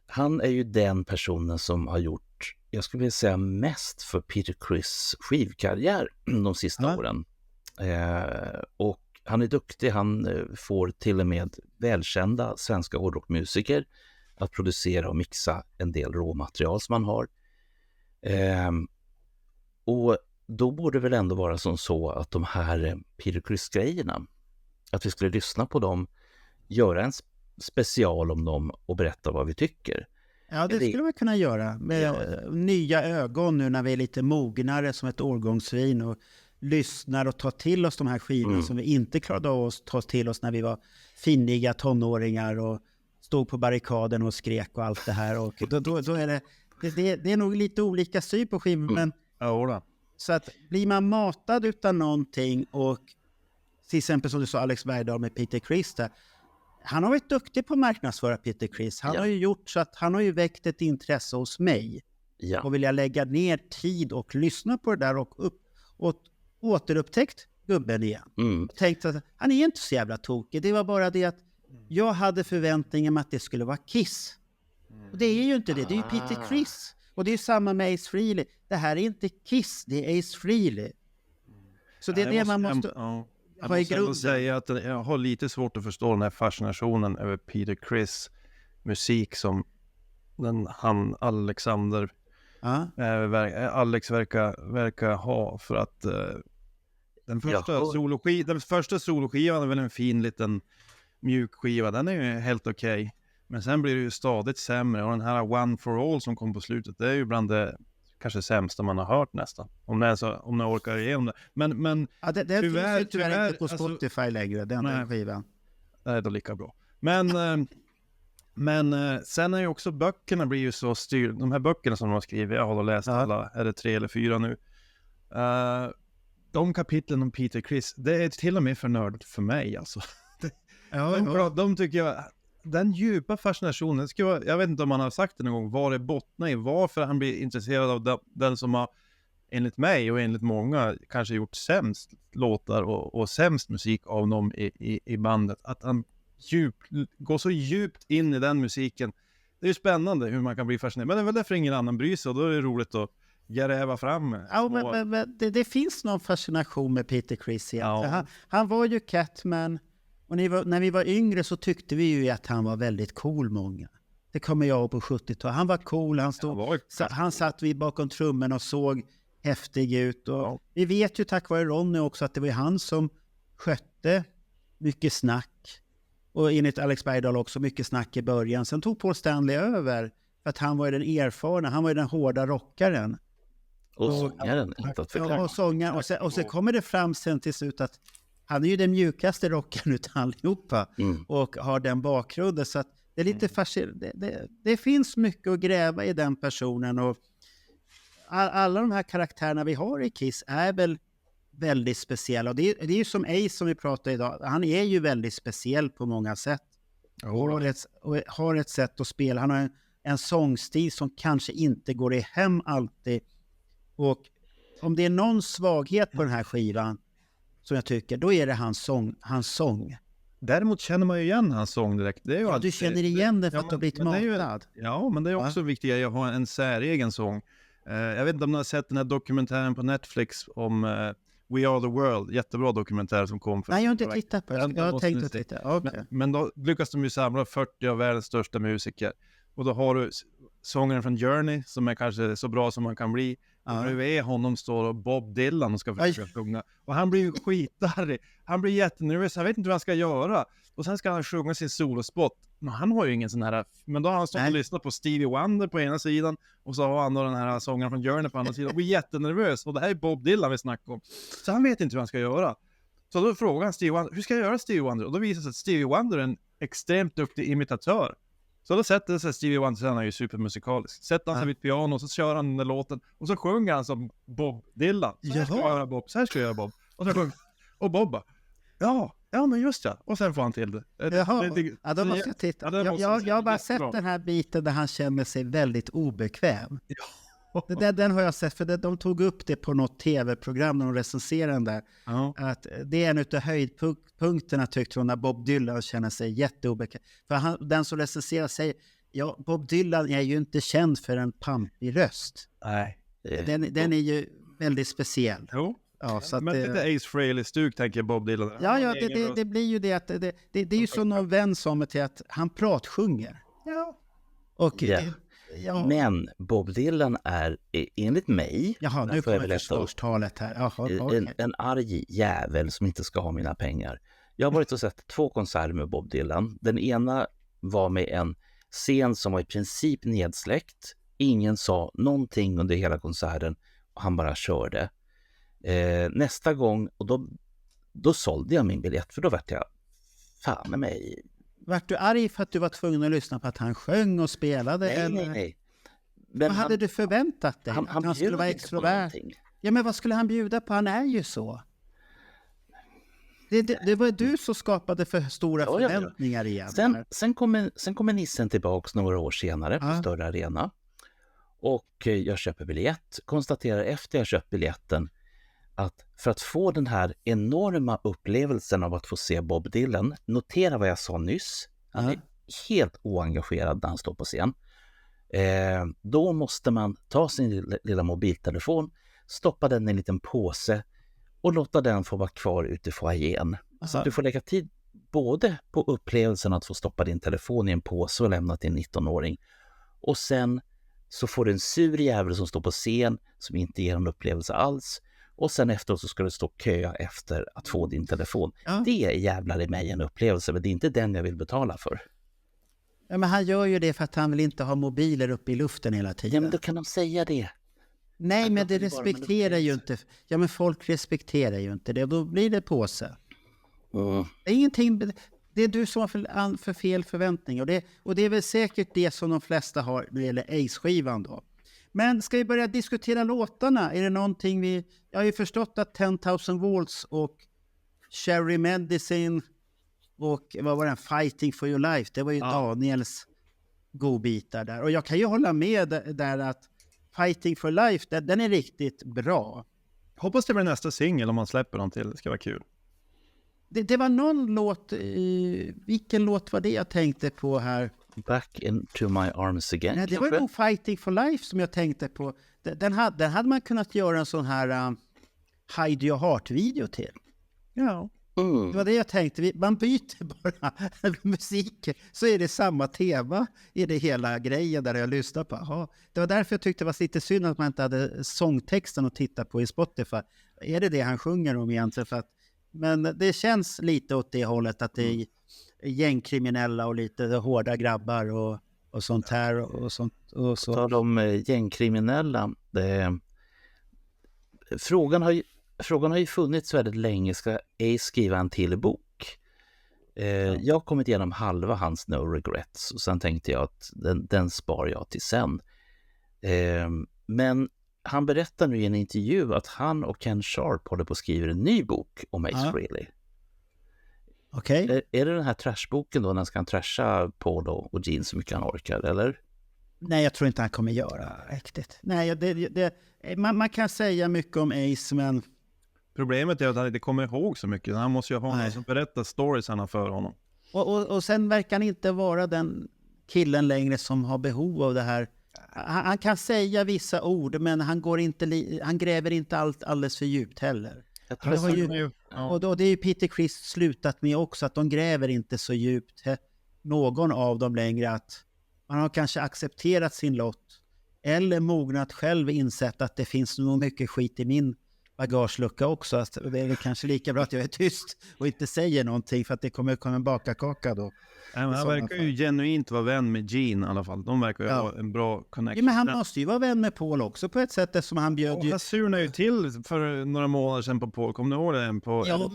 S1: Han är ju den personen som har gjort, jag skulle vilja säga, mest för Peter Criss skivkarriär de sista åren. Och han är duktig, han får till och med välkända svenska hårdrockmusiker att producera och mixa en del råmaterial som man har. Och då borde det väl ändå vara som så att de här Peter Criss-grejerna, att vi skulle lyssna på dem, göra en special om dem och berätta vad vi tycker.
S5: Ja, det skulle vi kunna göra med nya ögon nu när vi är lite mognare som ett årgångsvin och lyssnar och tar till oss de här skivorna som vi inte klarade av att ta till oss när vi var finniga tonåringar och stod på barrikaden och skrek och allt det här. Och då är det är nog lite olika syn på skivor, men så att blir man matad utan någonting, och till exempel som du sa Alex Bergdahl med Peter Criss där, han har varit duktig på att marknadsföra Peter Criss. Han har ju gjort så att han har ju väckt ett intresse hos mig. Och vill jag lägga ner tid och lyssna på det där och återupptäckt gubben igen. Tänkte att han är inte så jävla tokig. Det var bara det att jag hade förväntningar om att det skulle vara Kiss. Och det är ju inte det. Det är ju Peter Criss. Och det är ju samma med Ace Frehley. Det här är inte Kiss, det är Ace Frehley. Så det är det man måste...
S8: Jag måste säga att jag har lite svårt att förstå den här fascinationen över Peter Criss musik som Alexander Alex verkar ha, för att den första soloskivan är väl en fin liten mjuk skiva, den är ju helt okej. Men sen blir det ju stadigt sämre, och den här One for All som kom på slutet, det är ju bland det kanske sämsta man har hört nästan. Om ni orkar igenom det. Men
S5: ja, det tyvärr inte på Spotify längre, den skivan.
S8: Det är då lika bra. Men sen är ju också böckerna blir ju så styrda. De här böckerna som de har skrivit, jag har läst alla, är det 3 eller 4 nu. De kapitlen om Peter Criss, det är till och med för nördigt för mig alltså. De tycker jag, den djupa fascinationen, jag vet inte om man har sagt det någon gång, vad det bottnar i, varför han blir intresserad av den som har, enligt mig och enligt många, kanske gjort sämst låtar och sämst musik av dem i bandet. Att han går så djupt in i den musiken. Det är ju spännande hur man kan bli fascinerad. Men det är väl därför ingen annan bryr sig, och då är det roligt att gräva fram.
S5: Ja, men det finns någon fascination med Peter Criss. Ja. Han var ju Catman, och när vi var yngre så tyckte vi ju att han var väldigt cool, många. Det kommer jag ihåg på 70-talet. Han var cool, han satt vid bakom trummen och såg häftig ut. Och vi vet ju tack vare Ronny också att det var han som skötte mycket snack. Och enligt Alex Bergdahl också mycket snack i början. Sen tog Paul Stanley över, för att han var ju den erfarna, han var ju den hårda rockaren.
S1: Och sångaren, inte att förklara.
S5: Och sångaren, och så kommer det fram sen till slut att han är ju den mjukaste rockaren utav allihopa. Och har den bakgrunden, så att det är lite fascinerande. Det finns mycket att gräva i den personen, och alla de här karaktärerna vi har i Kiss är väl väldigt speciella. Och det är ju som Ace som vi pratar idag. Han är ju väldigt speciell på många sätt. Och har ett sätt att spela. Han har en sångstil som kanske inte går i hem alltid. Och om det är någon svaghet på den här skivan som jag tycker, då är det hans sång.
S8: Däremot känner man ju igen hans sång direkt. Det är ju
S5: du känner igen det för att du har blivit matad.
S8: Ja, men det är också viktigt att ha en säregen sång. Jag vet inte om ni har sett den här dokumentären på Netflix om We Are The World. Jättebra dokumentär som kom.
S5: Nej, jag har inte tittat på det. Jag har tänkt att titta. Okay.
S8: Men då lyckas de ju samla 40 av världens största musiker. Och då har du sångaren från Journey som är kanske så bra som man kan bli. Bredvid honom står Bob Dylan och ska försöka sjunga. Och han blir ju skitarrig. Han blir jättenervös. Han vet inte vad han ska göra. Och sen ska han sjunga sin solospot. Men han har ju ingen sån här... Men då har han stått och lyssnat på Stevie Wonder på ena sidan. Och så har han då den här sångaren från Journey på andra sidan. Och blir jättenervös. Och det här är Bob Dylan vi snackar om. Så han vet inte vad han ska göra. Så då frågar han Stevie Wonder, hur ska jag göra Stevie Wonder? Och då visar det sig att Stevie Wonder är en extremt duktig imitatör. Så då sätter sig Stevie Wonder, han är ju supermusikalisk. Sätter han sig vid ett piano och så kör han den där låten. Och så sjunger han som Bob Dylan. Så här ska jag göra Bob, så här ska jag göra Bob. Och så sjunger och Bob bara, ja men just ja. Och sen får han till det.
S5: Ja, då måste jag titta. Jag har bara sett den här biten där han känner sig väldigt obekväm. Den har jag sett, för de tog upp det på något tv-program när de recenserade den där. Att det är en utav höjdpunkterna tyckte hon, när Bob Dylan känner sig jätteobekväm. För den som recenserar säger, Bob Dylan är ju inte känd för en pampig röst.
S8: Nej.
S5: Den är ju väldigt speciell.
S8: Jo.
S5: Ja, så att
S8: men lite Ace Frehley-stuk tänker Bob Dylan.
S5: Ja, det blir ju det att det är ju så någon vän som till att han pratsjunger.
S8: Ja.
S5: Och
S1: men Bob Dylan är enligt mig,
S5: jaha, nu kommer försvarstalet här. Jaha,
S1: en arg jävel som inte ska ha mina pengar. Jag har varit och sett 2 konserter med Bob Dylan. Den ena var med en scen som var i princip nedsläckt. Ingen sa någonting under hela konserten och han bara körde. Nästa gång, och då sålde jag min biljett, för då vart jag fan med mig.
S5: Vart du arg för att du var tvungen att lyssna på att han sjöng och spelade?
S1: Nej.
S5: Vad hade du förväntat dig? Han skulle vara extrovert. Ja, men vad skulle han bjuda på? Han är ju så. Det var du som skapade för stora förväntningar igen.
S1: Sen kommer nissen tillbaks några år senare på större arena. Och jag köper biljett. Konstaterar efter jag köpt biljetten att för att få den här enorma upplevelsen av att få se Bob Dylan, notera vad jag sa nyss, han är helt oengagerad när han står på scen. Då måste man ta sin lilla mobiltelefon, stoppa den i en liten påse och låta den få vara kvar ute i foajén. Så du får lägga tid både på upplevelsen att få stoppa din telefon i en påse och lämna till en 19-åring. Och sen så får du en sur jävel som står på scen som inte ger en upplevelse alls. Och sen efteråt så ska du stå köa efter att få din telefon. Det är jävlar i mig en upplevelse, men det är inte den jag vill betala för.
S5: Ja, men han gör ju det för att han vill inte ha mobiler uppe i luften hela tiden.
S1: Ja, men då kan de säga det.
S5: Nej, men det respekterar ju inte. Ja, men folk respekterar ju inte det. Då blir det påse. Det är ingenting. Det är du som har för fel förväntning. Och det är väl säkert det som de flesta har när det gäller Ace-skivan då. Men ska vi börja diskutera låtarna? Är det någonting jag har ju förstått att 10,000 Volts och Cherry Medicine Och vad var den? Fighting for your life. Det var ju Daniels godbitar där. Och jag kan ju hålla med där att Fighting for life, den är riktigt bra.
S8: Hoppas det blir nästa singel om man släpper den till. Det ska vara kul.
S5: Det var någon låt, vilken låt var det jag tänkte på här?
S1: Back into my arms again.
S5: Nej, det var nog Fighting for life som jag tänkte på. Den hade man kunnat göra en sån här Hide Your Heart-video till.
S8: Ja.
S5: Det var det jag tänkte. Man byter bara musik så är det samma tema i det hela grejen där jag lyssnar på. Aha. Det var därför jag tyckte det var lite synd att man inte hade sångtexten att titta på i Spotify. Är det han sjunger om egentligen? Men det känns lite åt det hållet att det är gängkriminella och lite hårda grabbar och sånt här. Och sånt, och så.
S1: Tal om gängkriminella. Frågan har ju funnits väldigt länge. Ska Ace skriva en till bok? Jag har kommit igenom halva hans No Regrets. Och sen tänkte jag att den spar jag till sen. Men han berättar nu i en intervju att han och Ken Sharp håller på att skriva en ny bok om Ace Frehley.
S5: Okej.
S1: Är det den här trashboken då när han ska trasha Paul och Gene så mycket han orkar, eller?
S5: Nej, jag tror inte han kommer göra riktigt. Nej, man kan säga mycket om Ace, men...
S8: Problemet är att han inte kommer ihåg så mycket. Han måste ju ha någon som berättar storiesarna för honom. Och
S5: sen verkar han inte vara den killen längre som har behov av det här. Han kan säga vissa ord, men han gräver inte alldeles för djupt heller. Och det är ju Peter Criss slutat med också, att de gräver inte så djupt, någon av dem längre, att man har kanske accepterat sin lott eller mognat själv, insett att det finns nog mycket skit i min bagagelucka också, att det är kanske lika bra att jag är tyst och inte säger någonting, för att det kommer komma en bakakaka då.
S8: Han verkar ju genuint vara vän med Gene i alla fall. De verkar ju ha en bra connection.
S5: Ja, men han måste ju vara vän med Paul också på ett sätt, som han bjöd ju...
S8: Han surnade ju till för några månader sedan på Paul. Kommer ni ihåg det?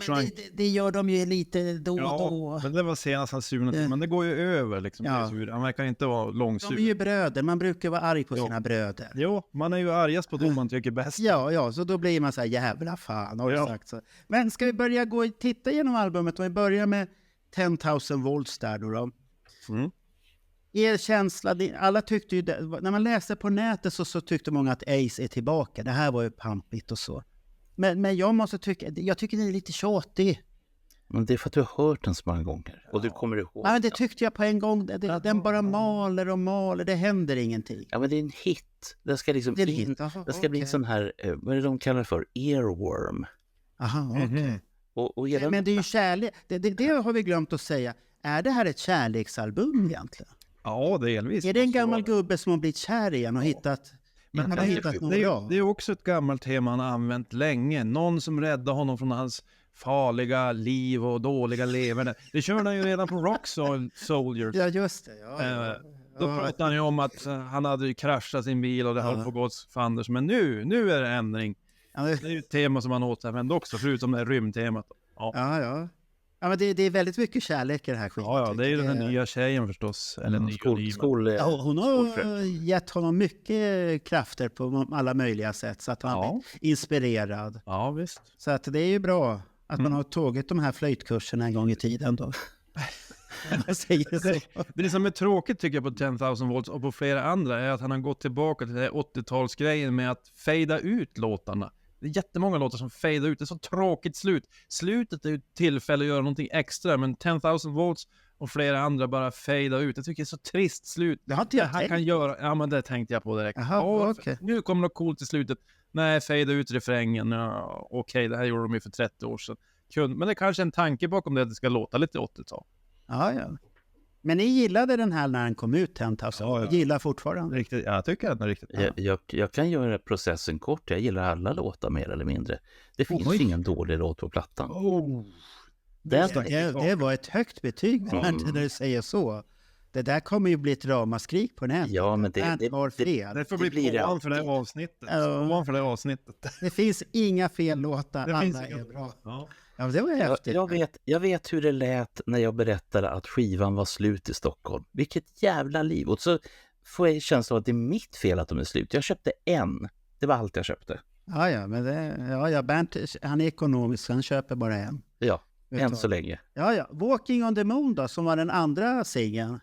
S5: Men det gör de ju lite då och då.
S8: Men det var senast han surnade till. Men det går ju över liksom. Han verkar inte vara långsur.
S5: De är ju bröder. Man brukar vara arg på sina bröder.
S8: Jo, man är ju argast på dem man tycker bäst.
S5: Ja, så då blir man så här, jävla fan, har jag sagt så. Men ska vi börja gå och titta igenom albumet? Och vi börjar med 10,000 volts där då. Er känsla, alla tyckte ju, när man läser på nätet så tyckte många att Ace är tillbaka. Det här var ju pampigt och så. Men jag tycker det är lite tjatig.
S1: Men det är för att du har hört den så många gånger. Och du kommer ihåg.
S5: Ja, men det tyckte jag på en gång. Den bara maler och maler. Det händer ingenting.
S1: Ja, men det är en hit. Det ska liksom det ska bli en sån här, vad är det de kallar det för? Earworm.
S5: Aha, okej.
S1: Okay.
S5: Men det är ju kärlek. Det har vi glömt att säga. Är det här ett kärleksalbum egentligen?
S8: Ja, delvis.
S5: Är det en gammal gubbe som har blivit kär igen och hittat... Men han har hittat något bra?
S8: Det är också ett gammalt tema han har använt länge. Någon som räddar honom från hans farliga liv och dåliga leverne. Det körde han ju redan på Rock Soldiers.
S5: Ja, just det.
S8: Då pratade han ju om att han hade kraschat sin bil och det höll på att gå fanders. Men nu är det ändring. Det är ju ett tema som han återvänder också, förutom det här rymdtemat.
S5: Ja, men det är väldigt mycket kärlek i det här skiten.
S8: Ja, det är ju den här nya tjejen förstås. Eller
S5: hon har gett honom mycket krafter på alla möjliga sätt, så att han är inspirerad.
S8: Ja, visst.
S5: Så att det är ju bra att man har tagit de här flöjtkurserna en gång i tiden då.
S8: Det som är tråkigt tycker jag på 10,000 volts och på flera andra är att han har gått tillbaka till det här 80-talsgrejen med att fejda ut låtarna. Det är jättemånga låtar som fejdar ut. Det är så tråkigt slut. Slutet är ju ett tillfälle att göra någonting extra, men 10,000 volts och flera andra bara fejdar ut. Jag tycker det är så trist slut.
S5: Det har inte jag tänkt.
S8: Kan göra. Ja, men det tänkte jag på direkt.
S5: Okay.
S8: Nu kommer något coolt i slutet. Nej, fejda ut refrängen. Okej, det här gjorde de ju för 30 år sedan. Men det är kanske en tanke bakom det att det ska låta lite 80-tal.
S5: Ja. Men ni gillade den här när den kom ut, 10,000. Jag gillar fortfarande.
S8: Riktigt, jag tycker att den är riktigt.
S1: Jag kan göra processen kort. Jag gillar alla låtar mer eller mindre. Det finns ingen dålig låt på plattan.
S5: Det var ett högt betyg när du säger så. Det där kommer ju bli ett ramaskrik på nätet.
S1: Ja, men det
S8: får bli påan för det här avsnittet.
S5: Det finns inga fel låtar. Alla är bra. Ja, det var häftigt.
S1: Jag vet hur det lät när jag berättade att skivan var slut i Stockholm. Vilket jävla liv. Och så får jag känslan av att det är mitt fel att de är slut. Jag köpte en. Det var allt jag köpte.
S5: Ja, men Bernt, han är ekonomisk, så han köper bara en.
S1: Ja. Än så länge.
S5: Ja. Walking on the Moon då, som var den andra singeln.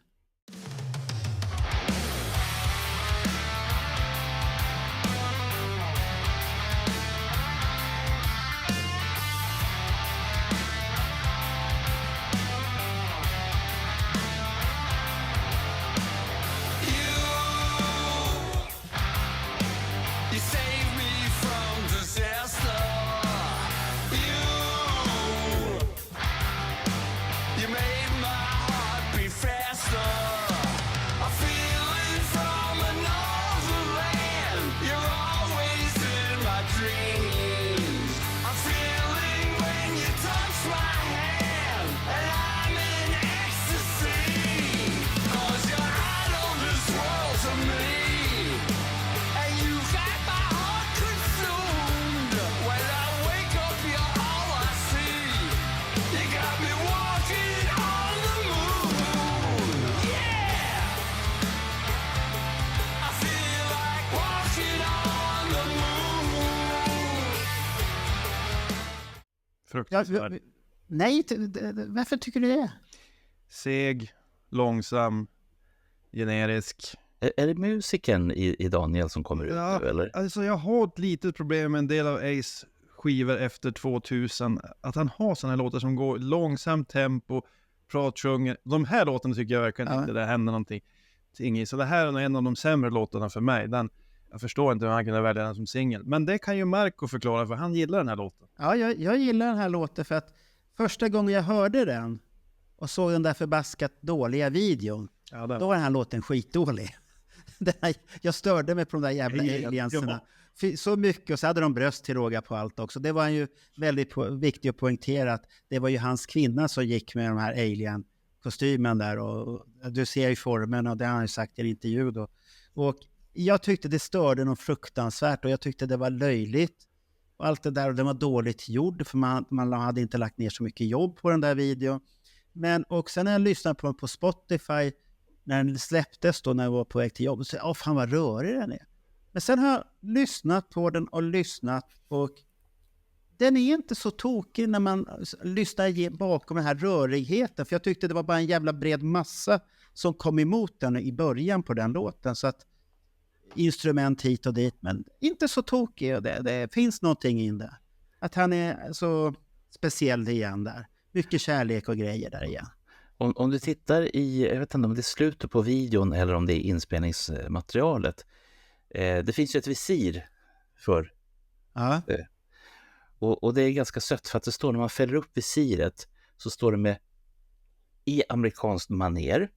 S8: Fruktansvärt.
S5: Nej, varför tycker du det?
S8: Seg, långsam, generisk.
S1: Är det musiken i Daniel som kommer ut nu, eller?
S8: Alltså jag har ett litet problem med en del av Ace skivor efter 2000. Att han har såna här låtar som går långsamt tempo, pratsjunger. De här låtarna tycker jag verkligen inte det händer någonting i. Så det här är en av de sämre låtarna för mig. Jag förstår inte hur han kunde välja den som singel. Men det kan ju Marco förklara, för han gillar den här låten.
S5: Ja, jag gillar den här låten för att första gången jag hörde den och såg den där förbaskat dåliga videon, då var den här låten skitdålig. Jag störde mig på de där jävla alienserna. Så mycket, och så hade de bröst till råga på allt också. Det var ju väldigt viktigt att poängtera att det var ju hans kvinna som gick med de här alien-kostymen där. Och du ser ju formen, och det har han ju sagt i en intervju då. Och jag tyckte det störde något fruktansvärt, och jag tyckte det var löjligt. Och allt det där, och den var dåligt gjord, för man hade inte lagt ner så mycket jobb på den där videon. Men, och sen när jag lyssnade på Spotify, när den släpptes då, när jag var på väg till jobb, så jag, fan vad rörig den är. Men sen har jag lyssnat på den och den är inte så tokig när man lyssnar bakom den här rörigheten. För jag tyckte det var bara en jävla bred massa som kom emot den i början på den låten. Så att instrument hit och dit, men inte så tokig. Det finns någonting in där. Att han är så speciell igen där. Mycket kärlek och grejer där igen.
S1: Om du tittar i, jag vet inte om det är slutet på videon eller om det är inspelningsmaterialet. Det finns ju ett visir för det. Och det är ganska sött, för att det står, när man fäller upp visiret så står det med i amerikanskt maner: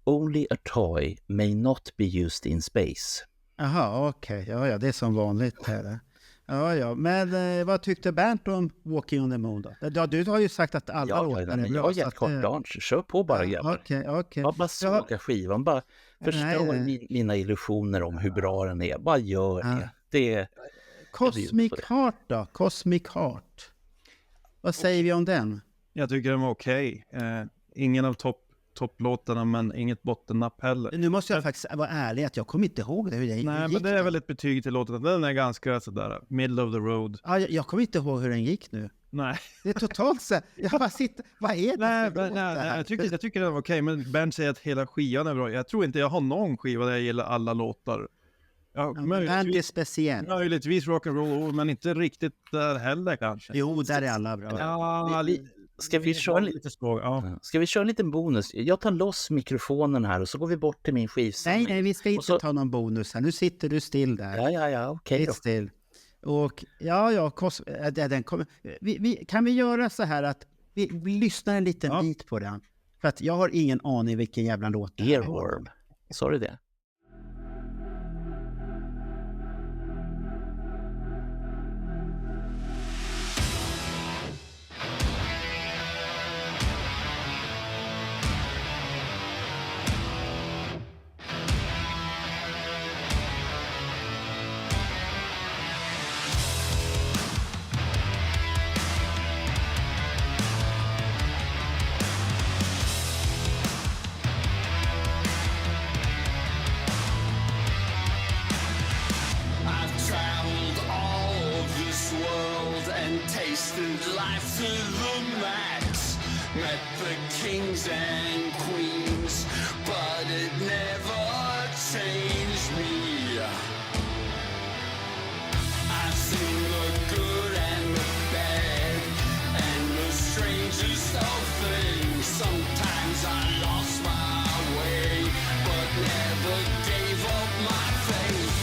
S1: Only a toy may not be used in space.
S5: Jaha, okej. Ja, det är som vanligt här. Ja. Men vad tyckte Bernt om Walking on the Moon då? Du har ju sagt att alla låtar är bra.
S1: Jag har gett carte blanche. Kör på bara, grabbar.
S5: Okej.
S1: Bara såga skivan. Bara förstå mina illusioner om hur bra den är. Bara gör det.
S5: Cosmic Heart då? Cosmic Heart. Vad säger vi om den?
S8: Jag tycker den var okej. Ingen av topplåtarna, men inget bottennapp heller.
S5: Nu måste jag faktiskt vara ärlig att jag kommer inte ihåg det.
S8: Nej, men det är väl ett betyg till låten. Den är ganska sådär middle of the road.
S5: Ja, jag kommer inte ihåg hur den gick nu.
S8: Nej.
S5: Det är totalt så. Jag bara sitter, vad är det?
S8: Nej, jag tycker den var okej. Men Bernt säger att hela skivan är bra. Jag tror inte jag har någon skiva där jag gillar alla låtar.
S5: Bernt är speciell.
S8: Möjligtvis rock'n'roll, men inte riktigt där heller kanske.
S5: Jo, där är alla bra.
S8: Ja,
S1: Ska vi köra en liten bonus? Jag tar loss mikrofonen här och så går vi bort till min skivsamling.
S5: Nej, vi ska inte ta någon bonus här. Nu sitter du still där.
S1: Ja, okej då.
S5: Still. Och kan vi göra så här att vi lyssnar en liten bit på den? För att jag har ingen aning vilken jävla låt det är.
S1: Earworm. Sa du det?
S10: Life to the max. met the kings and queens, but it never changed me. I've seen the good and the bad, and the strangest of things. Sometimes I lost my way, but never gave up my faith.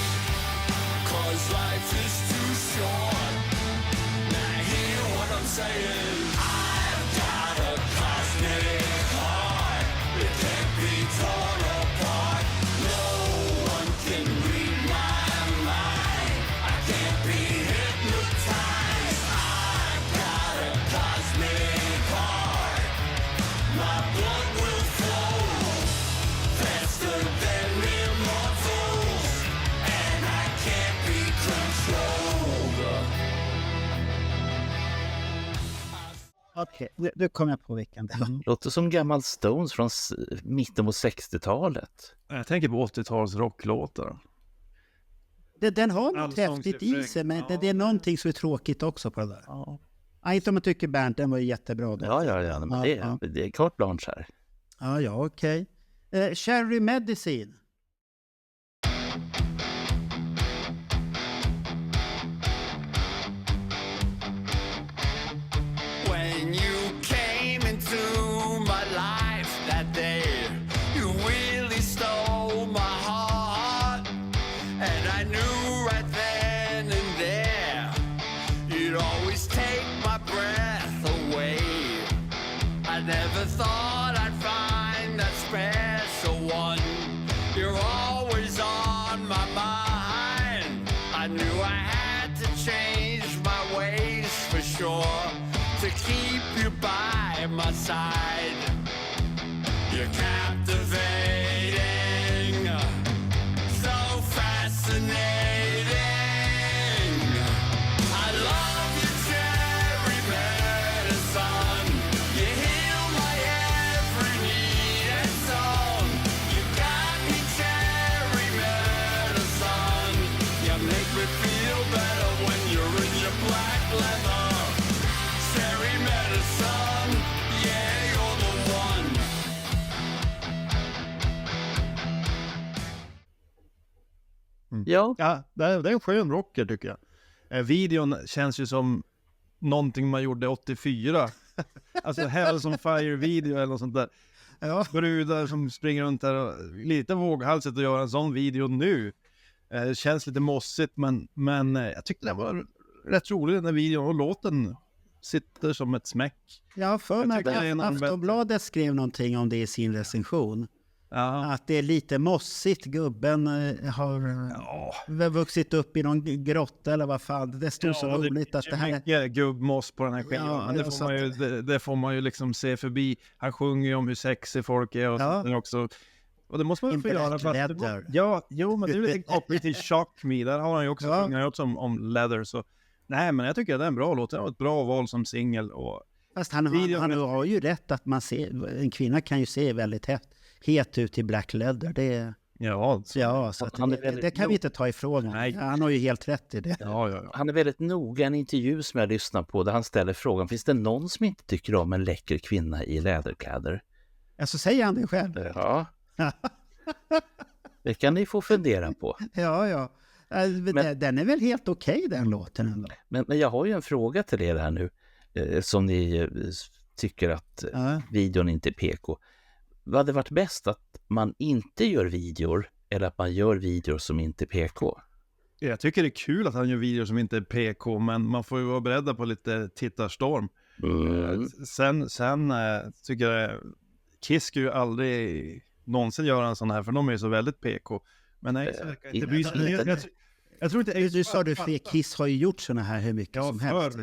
S10: 'Cause life is too short. Now hear what I'm saying. I've got a cosmic heart. It can't be torn apart. No one can read my mind. I can't be hypnotized. I've got a cosmic heart. My blood will flow faster than immortals, and I can't be controlled.
S5: Okej, nu kom jag på vilken det var.
S1: Låter som gammal Stones från mitten på 60-talet.
S8: Jag tänker på 80-tals rocklåtar.
S5: Den har något
S8: Allsångs
S5: häftigt i sig, men det är någonting som är tråkigt också på det där.
S1: Ja,
S5: Inte om man tycker Bernt, den var ju jättebra. Då.
S1: ja, men det är klart blanche här.
S5: Ja, okej. Cherry Medicine.
S10: When you came into my life that day, you really stole my heart. And I knew right then and there, you'd always take my breath away. I never thought I'd find that special one. You're always on my mind. I knew I had to change my ways for sure, to keep you by my side. You're captivating, so fascinating. I love your cherry medicine. You heal my every need and song. You got me cherry medicine. You make me feel better when you're in your black leather. Cherry medicine, yeah, you're the one.
S1: Ja,
S8: Ja, det är en skön rocker tycker jag. Videon känns ju som någonting man gjorde 84. Alltså Hells on Fire-video eller något sånt där.
S5: Ja.
S8: Brudar som springer runt där och lite våghalset att göra en sån video nu. Det känns lite mossigt, men jag tyckte den var rätt rolig den här videon, och låten sitter som ett smäck.
S5: Ja, för mig
S8: tycker det är en
S5: att Aftonbladet skrev någonting om det i sin recension.
S8: Ja.
S5: Att det är lite mossigt. Gubben har vuxit upp i någon grotta eller vad fan. Det stod så roligt att det här...
S8: mycket gubbmoss på den här skivan.
S5: Ja,
S8: Men det får man ju liksom se förbi. Han sjunger ju om hur sexig folk är och sånt också. Och det måste man ju få göra för att... men det är ju lite Pretty Shock Me. Där har han ju också sjungit också om Leather. Så nej, men jag tycker att det är en bra låt. Det var ett bra val som singel.
S5: Fast han har ju rätt att man ser... En kvinna kan ju se väldigt het ut i Black Leather. Det så att det kan vi inte ta ifrån. Han har ju helt rätt i det.
S8: Ja.
S1: Han är väldigt noga i en intervju som jag lyssnar på där han ställer frågan: finns det någon som inte tycker om en läcker kvinna i läderkläder?
S5: Så säger han det själv.
S1: Ja. Det kan ni få fundera på.
S5: Ja. Den är väl helt okej, den låten ändå.
S1: Men jag har ju en fråga till er här nu, som ni tycker att videon inte är PK. Vad hade varit bäst, att man inte gör videor eller att man gör videor som inte är PK?
S8: Jag tycker det är kul att han gör videor som inte är PK, men man får ju vara beredda på lite tittarstorm. Sen tycker jag Kiss ska ju aldrig någonsin göra en sån här, för de är ju så väldigt PK. Men nej, så verkar inte bry sig. Jag tror inte...
S5: Du sa du för Kiss har ju gjort såna här hur mycket som helst.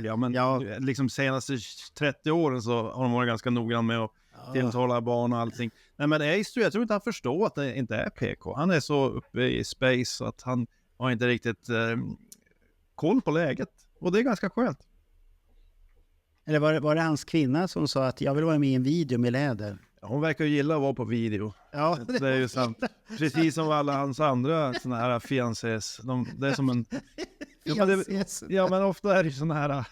S8: Liksom senaste 30 åren så har de varit ganska noggrann med att tilltala barn och allting. Nej, men Ace, jag tror inte han förstår att det inte är PK. Han är så uppe i space att han har inte riktigt koll på läget. Och det är ganska skönt.
S5: Eller var det hans kvinna som sa att jag vill vara med i en video med läder?
S8: Hon verkar ju gilla att vara på video.
S5: Ja,
S8: det är ju sant. Precis som alla hans andra såna här fiancés. Det är som en... men ofta är det såna här...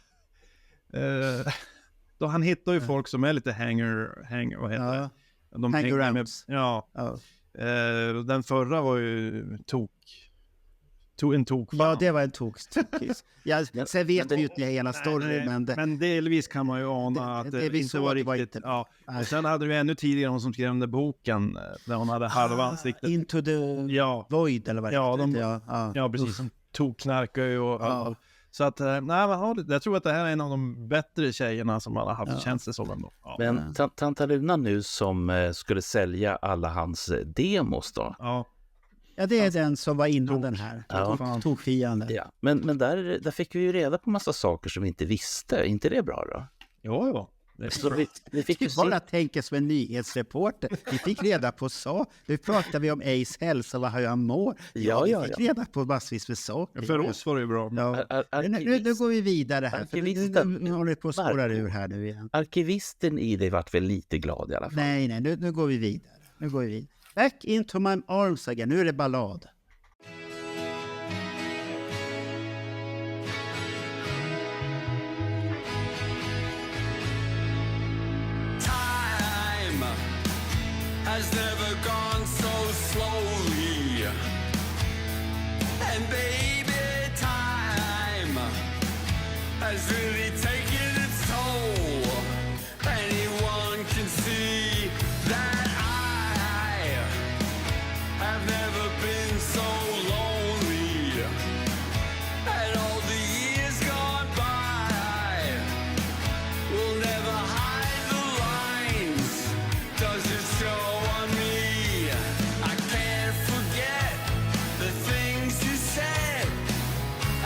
S8: då han hittar ju folk som är lite hanger vad heter det? De hänger med, den förra var ju en tok.
S5: Ja, det var en tokis. Sen vet vi ju inte hela storyn,
S8: men delvis kan man ju ana att det inte var riktigt. Och sen hade du ännu tidigare hon som skrev den där boken där hon hade halva ansiktet.
S5: Into the void eller vad det heter.
S8: Ja, precis. Som tokknarkar ju och så att, jag tror att det här är en av de bättre tjejerna som man har haft, känns det som ändå.
S1: Men Tanta Luna nu som skulle sälja alla hans demos då?
S5: Ja, det är den som var innan den här. Tokfiande.
S1: Ja. Men där fick vi ju reda på massa saker som vi inte visste. Inte det bra då?
S8: Jo.
S1: Så vi fick ju
S5: bara tänka som en nyhetsreporter. Vi fick reda på nu pratar vi om Ace hälsa, vad han mår. Vi fick reda på massvis med saker.
S8: För oss var det ju bra.
S5: Nu går vi vidare här. Nu håller det på att spåra ur här nu igen.
S1: Arkivisten i dig vart väl lite glad i alla fall?
S5: Nej, nu går vi vidare. Back into my arms again. Nu är det ballad.
S10: Time has never gone so slowly. And baby, time has really taken its toll. Anyone can see that I've never been so lonely. And all the years gone by will never hide the lines. Does it show on me? I can't forget the things you said,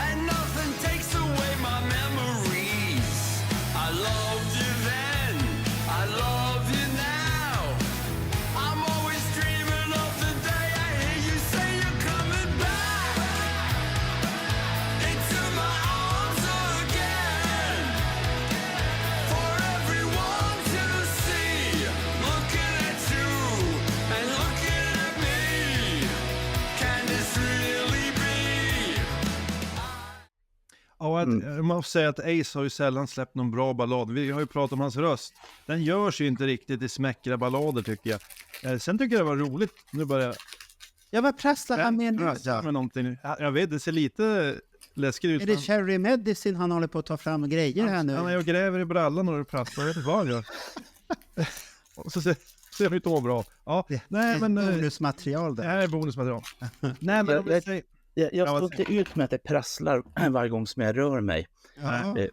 S10: and nothing takes away my memories. I loved you then, I love you now. I'm always dreaming of the day I hear you say you're coming back into my arms again, for everyone to see. Looking at you and looking at me, can this really be?
S8: Jag måste säga att Ace har ju sällan släppt någon bra ballad. Vi har ju pratat om hans röst. Den görs ju inte riktigt i smäckra ballader tycker jag. Sen tycker jag det var roligt. Nu börjar
S5: Ja, vad prasslar han med nu?
S8: med någonting. Jag vet, det ser lite läskigt ut.
S5: Är det Cherry Medicine han håller på att ta fram grejer här nu?
S8: Han är och gräver i brallan och det prasslar. Jag vet inte vad han gör. Och så ser det inte bra. Ja, nej men...
S5: bonusmaterial där.
S8: Det här är bonusmaterial. Nej men...
S1: Jag står inte ut med att det prasslar varje gång som jag rör mig.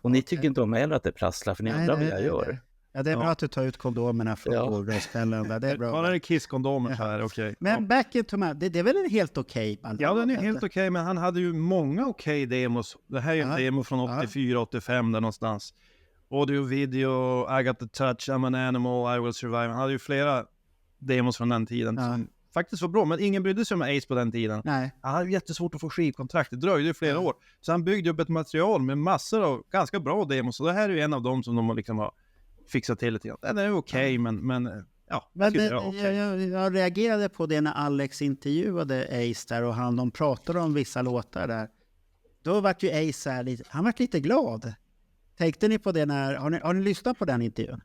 S1: Och ni tycker inte om heller att det prasslar, för ni undrar vad jag gör.
S5: Ja, det är bra att du tar ut kondomerna från röstfällen. Det är bra.
S8: Bara det kisskondomer här, okej.
S5: Men back into my... Det är väl en helt okej ballad?
S8: Ja, den är helt okej, men han hade ju många okej demos. Det här är en demo från 84-85 där någonstans. Audio, video, I got the touch, I'm an animal, I will survive. Han hade ju flera demos från den tiden som faktiskt var bra, men ingen brydde sig om Ace på den tiden.
S5: Nej.
S8: Han hade jättesvårt att få skivkontrakt, det dröjde ju flera år. Så han byggde upp ett material med massor av ganska bra demos. Och det här är ju en av dem som de liksom har fixat till lite grann. Den är okej, men ja.
S5: Jag reagerade på det när Alex intervjuade Ace där och de pratade om vissa låtar där. Då vart ju Ace här han vart lite glad. Tänkte ni på det när... Har ni lyssnat på den intervjun?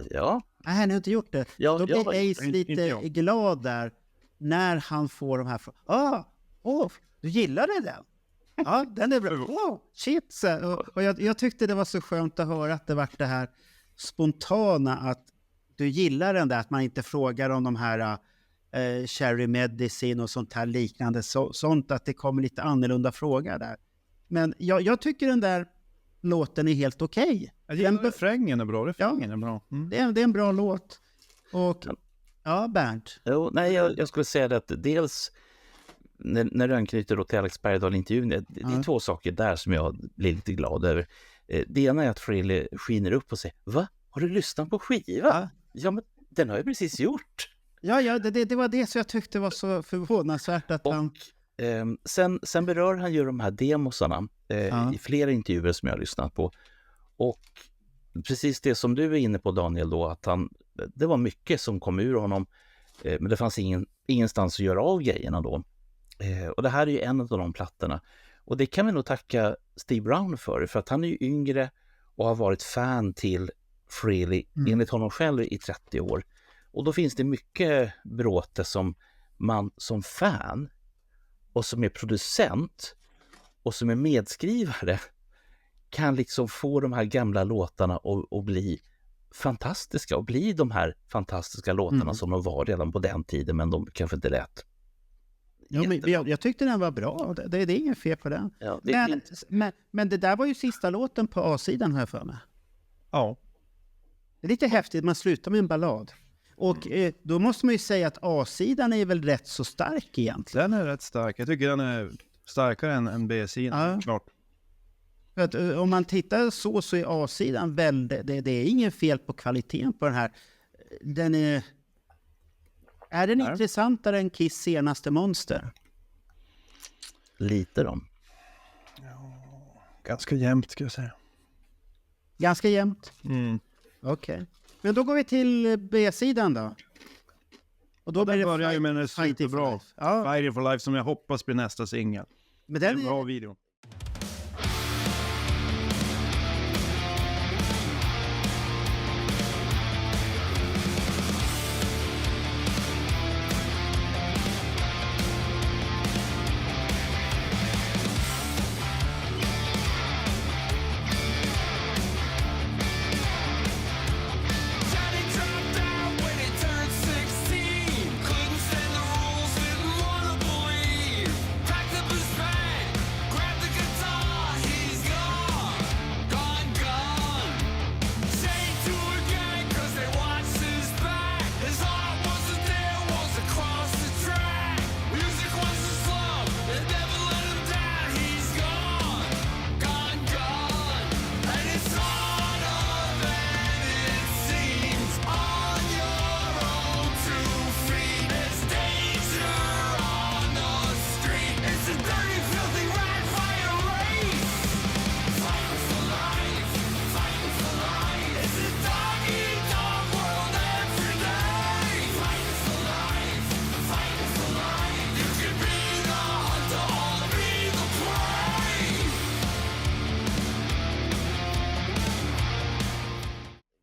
S1: Ja.
S5: Nej, ni har inte gjort det. Då blir Ace lite glad där när han får de här... du gillade den? Ja, den är bra. Shit. Och jag tyckte det var så skönt att höra att det var det här spontana, att du gillar den där, att man inte frågar om de här Cherry Medicine och sånt här liknande. Sånt att det kommer lite annorlunda frågor där. Men jag tycker den där låten är helt okej.
S8: Refrängen är bra. Refrängen är bra.
S5: Det är en bra låt. Och Bernt.
S1: Jag skulle säga att dels när du anknyter då till Alex Bergdahl-intervjun, det är två saker där som jag blir lite glad över. Det ena är att Frehley skiner upp och säger, va? Har du lyssnat på skiva? Ja, men den har jag precis gjort.
S5: Ja, det var det som jag tyckte var så förvånansvärt att han...
S1: Sen berör han ju de här demosarna i flera intervjuer som jag har lyssnat på. Och precis det som du är inne på, Daniel, då, att det var mycket som kom ur honom, men det fanns ingenstans att göra av grejerna då. Och det här är ju en av de plattorna. Och det kan vi nog tacka Steve Brown för att han är ju yngre och har varit fan till freely, enligt honom själv, i 30 år. Och då finns det mycket bråte som man som fan och som är producent och som är medskrivare kan liksom få de här gamla låtarna och bli fantastiska och bli de här fantastiska låtarna som de var redan på den tiden, men de kanske inte lät.
S5: Ja, men jag tyckte den var bra. Det är inget fel på den.
S1: Ja,
S5: men det där var ju sista låten på A-sidan här för mig.
S8: Ja.
S5: Det är lite häftigt, man slutar med en ballad. Och då måste man ju säga att A-sidan är väl rätt så stark egentligen.
S8: Den är rätt stark. Jag tycker den är starkare än B-sidan. Klart.
S5: För att, om man tittar så är A-sidan väldigt... Det är ingen fel på kvaliteten på den här. Den är... Är den intressantare än Kiss senaste Monster?
S1: Lite då.
S8: Ganska jämnt ska jag säga.
S5: Ganska jämnt? Okej. Men då går vi till B-sidan då. Och då
S8: den börjar ju med den superbra Fighting for Life som jag hoppas blir nästa singel.
S5: Men
S8: den är en bra video.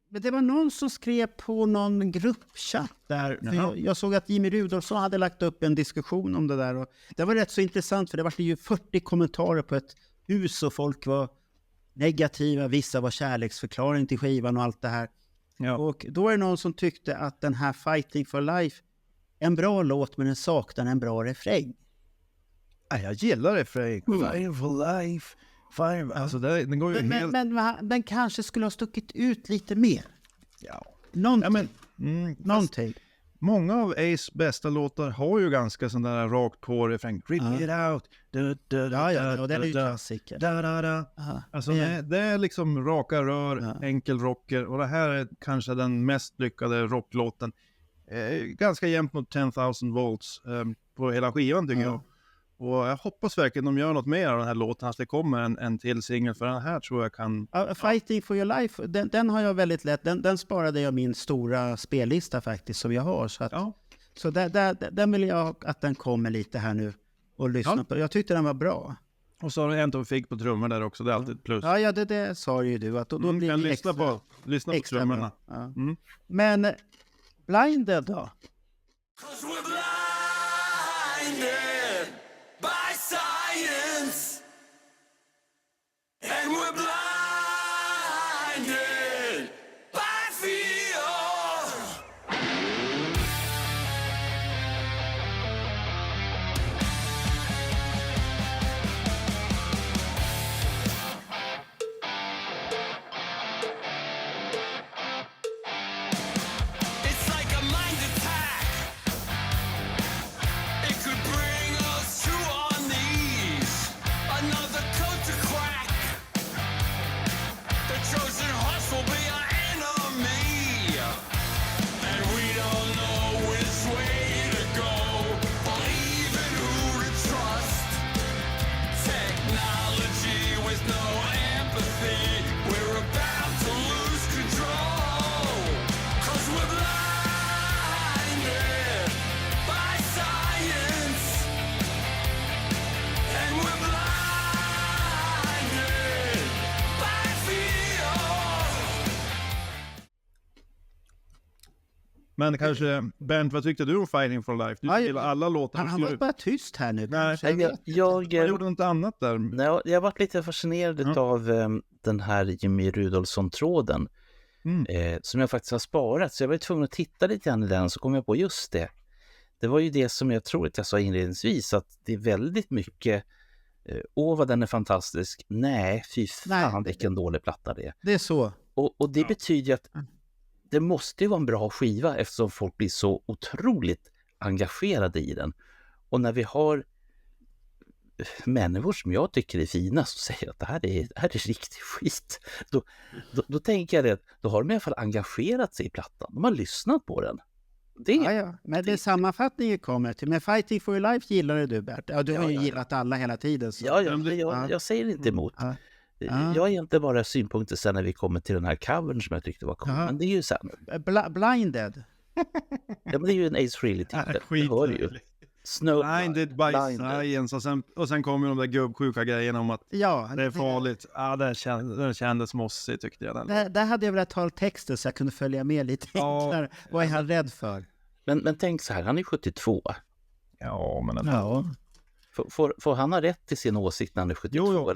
S5: Men det var någon som skrev på någon gruppchatt där. Jag såg att Jimmy Rudolfsson hade lagt upp en diskussion om det där. Och det var rätt så intressant för det var ju 40 kommentarer på ett hus och folk var negativa. Vissa var kärleksförklaring till skivan och allt det här. Ja. Och då är det någon som tyckte att den här Fighting for Life är en bra låt men den saknar en bra refräng.
S8: Ja, jag gillar refräng. Fighting for Life. Alltså den går ju
S5: men den kanske skulle ha stuckit ut lite mer.
S8: Ja.
S5: Någonting.
S8: Många av Ace bästa låtar har ju ganska sån där rakt på refräng. Rip it out.
S5: Och det är ju klassiker.
S8: Alltså det är liksom raka rör, enkel rocker. Och det här är kanske den mest lyckade rocklåten. Ganska jämnt mot 10,000 volts på hela skivan tycker jag. Och jag hoppas verkligen de gör något mer av den här låten, att det kommer en till singel, för den här tror jag kan...
S5: Fighting for your life, den har jag väldigt lätt, den sparade jag min stora spellista faktiskt som jag har. Så, så där vill jag att den kommer lite här nu och lyssna på. Jag tyckte den var bra.
S8: Och så har du en fick på trummor där också, det är alltid ett plus.
S5: Ja, det sa ju du. Att då blir
S8: kan
S5: det
S8: lyssna på trummorna.
S5: Men Blinded då?
S10: By science, and we're blinded by fear. It's like a mind attack.
S8: Men kanske, Bernt, vad tyckte du om Fighting for Life? Du gillar alla låtar.
S5: Han var bara tyst här nu.
S8: Nej,
S1: Jag
S8: gjorde något annat där.
S1: Nej, jag har varit lite fascinerad av den här Jimmy Rudolfsson-tråden som jag faktiskt har sparat. Så jag var tvungen att titta lite grann i den, så kom jag på just det. Det var ju det som jag tror att jag sa inledningsvis, att det är väldigt mycket vad den är fantastisk. Nej, fy fan vilken dålig platta det är.
S5: Det är så.
S1: Och det betyder att det måste ju vara en bra skiva eftersom folk blir så otroligt engagerade i den. Och när vi har människor som jag tycker är fina som säger att det här är riktigt skit, då tänker jag det, då har de i alla fall engagerat sig i plattan. De har lyssnat på den.
S5: Men det sammanfattningen kommer till. Men Fighting for Your Life gillade du, Bert. Ja, du har ju gillat alla hela tiden. Så.
S1: Jag säger inte emot. Jag har inte bara synpunkter sen när vi kommer till den här covern som jag tyckte var cool. Men det är ju sen.
S5: Blinded.
S1: Ja, men det är ju en Ace Frehley-titel. Det hör ju.
S8: Blinded by Science. Och sen kommer de där gubbsjuka grejerna om att det är farligt. Ja, det kändes mossigt tyckte jag.
S5: Där hade jag velat ta texten så jag kunde följa med lite enklare. Vad är han rädd för?
S1: Men tänk så här, han är 72.
S8: Ja, men...
S1: Får han ha rätt till sin åsikt när han är 72?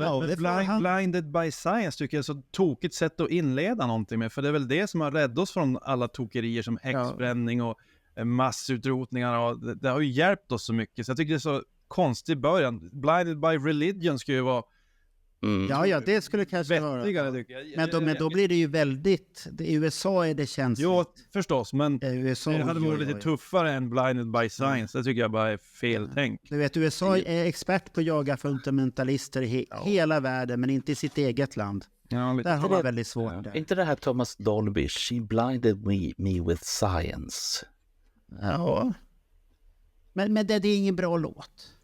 S8: Blinded by Science tycker jag är så tokigt sätt att inleda någonting med. För det är väl det som har räddat oss från alla tokerier som häxbränning och massutrotningar. Och det har ju hjälpt oss så mycket. Så jag tycker det är så konstigt i början. Blinded by Religion skulle ju vara...
S5: Ja, det skulle kanske
S8: vettigare,
S5: vara.
S8: Tycker jag.
S5: Men då blir det ju väldigt... I USA är det känsligt.
S8: Jo, förstås. Men
S5: USA,
S8: det hade varit lite tuffare än Blinded by Science. Det tycker jag bara är fel tänk.
S5: Du vet, USA är expert på att jaga fundamentalister i hela världen, men inte i sitt eget land. Där har man väldigt svårt.
S1: Är inte det här Thomas Dolby? She blinded me with science.
S5: Ja. Men det är ingen bra låt.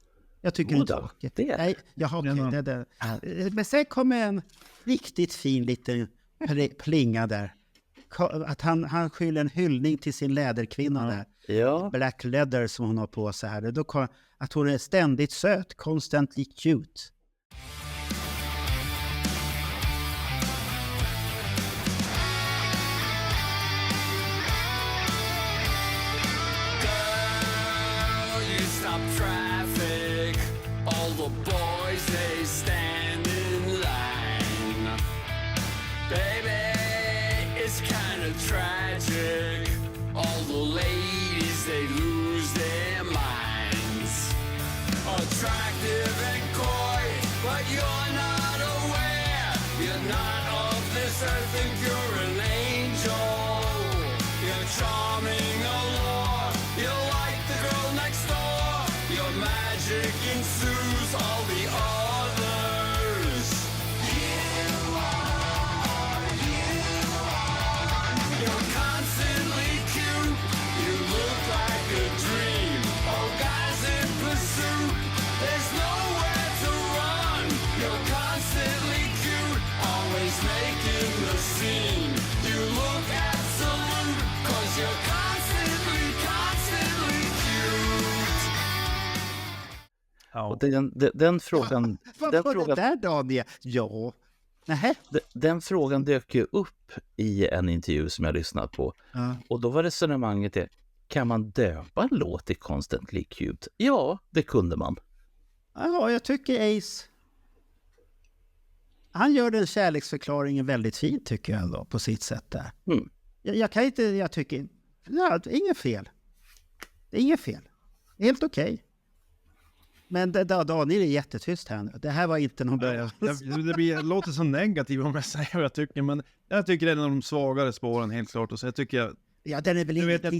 S5: Jag tycker inte
S1: det.
S5: Nej, men sen kommer en riktigt fin liten plinga där. Att han skyller en hyllning till sin läderkvinna där.
S1: Ja.
S5: Black leather som hon har på sig här. Då, att hon är ständigt söt, constantly cute.
S10: Tragic, all the ladies they lose their minds. Attractive and coy, but you're not aware. You're not of this earth and you're an angel. You're charming allure. You're like the girl next door. Your magic ensues all the others. You're constantly cute. You look like a dream. All guys in pursuit. There's nowhere to run. You're constantly cute. Always making the scene. You look absolute. 'Cause you're constantly cute.
S1: Och den frågan...
S5: Vad var det där, Daniel? Ja. Nähä.
S1: Den frågan dök ju upp i en intervju som jag lyssnat på. Och då var resonemanget kan man döpa en låt till Constantly Cute? Ja, det kunde man.
S5: Ja, jag tycker Ace... Han gör den kärleksförklaringen väldigt fint tycker jag ändå, på sitt sätt där. Jag kan inte... Jag tycker... Ja, det är inget fel. Det är inget fel. Helt okej. Men Daniel är jättetyst här nu. Det här var inte någon bra.
S8: Det låter så negativt om jag säger vad jag tycker. Men jag tycker det är en av de svagare spåren helt klart. Och så jag tycker...
S5: Ja, den är väl inte...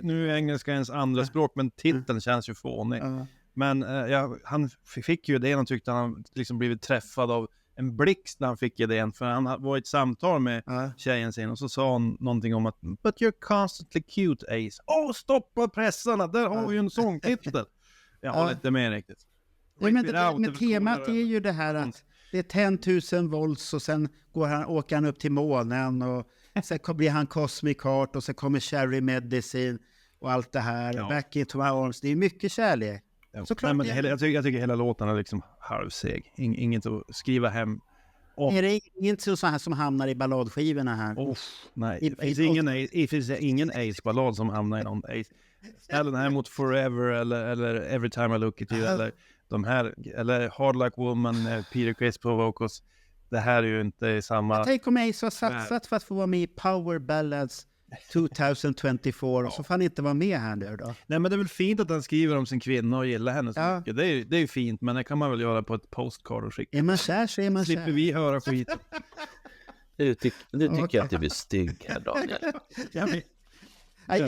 S8: Nu är engelska ens andra språk, men titeln känns ju fånig. Men han fick ju det. Han tyckte han liksom blivit träffad av en blixt när han fick idén. För han var i ett samtal med tjejen sin och så sa han någonting om att But you're constantly cute, Ace. Stoppa pressarna! Där har vi ju en sångtitel. Jag håller inte med riktigt.
S5: Men temat är ju det här att det är 10 000 volts och sen åker han upp till månen och sen blir han Cosmic Heart och sen kommer Cherry Medicine och allt det här. Back into my arms. Det är mycket kärlek.
S8: Jag tycker hela låten är liksom halvseg. Inget att skriva hem
S5: Är det inte så här som hamnar i balladskivorna här?
S8: Nej, det finns ingen Ace-ballad som hamnar i någon Ace. Ställ den här mot Forever eller Every Time I Look At You eller de här, eller Hard Like Woman, Peter Criss på vocals. Det här är ju inte samma...
S5: Tänk om Ace har satsat för att få vara med i Power Ballads 2024 och så får han inte vara med här nu då.
S8: Nej, men det är väl fint att han skriver om sin kvinna och gillar henne så mycket. Det är ju fint, men det kan man väl göra på ett postcard och skicka.
S5: Är man kär så är man kär.
S8: Slipper vi höra skiten.
S1: Nu tycker jag att du blir stygg här, Daniel.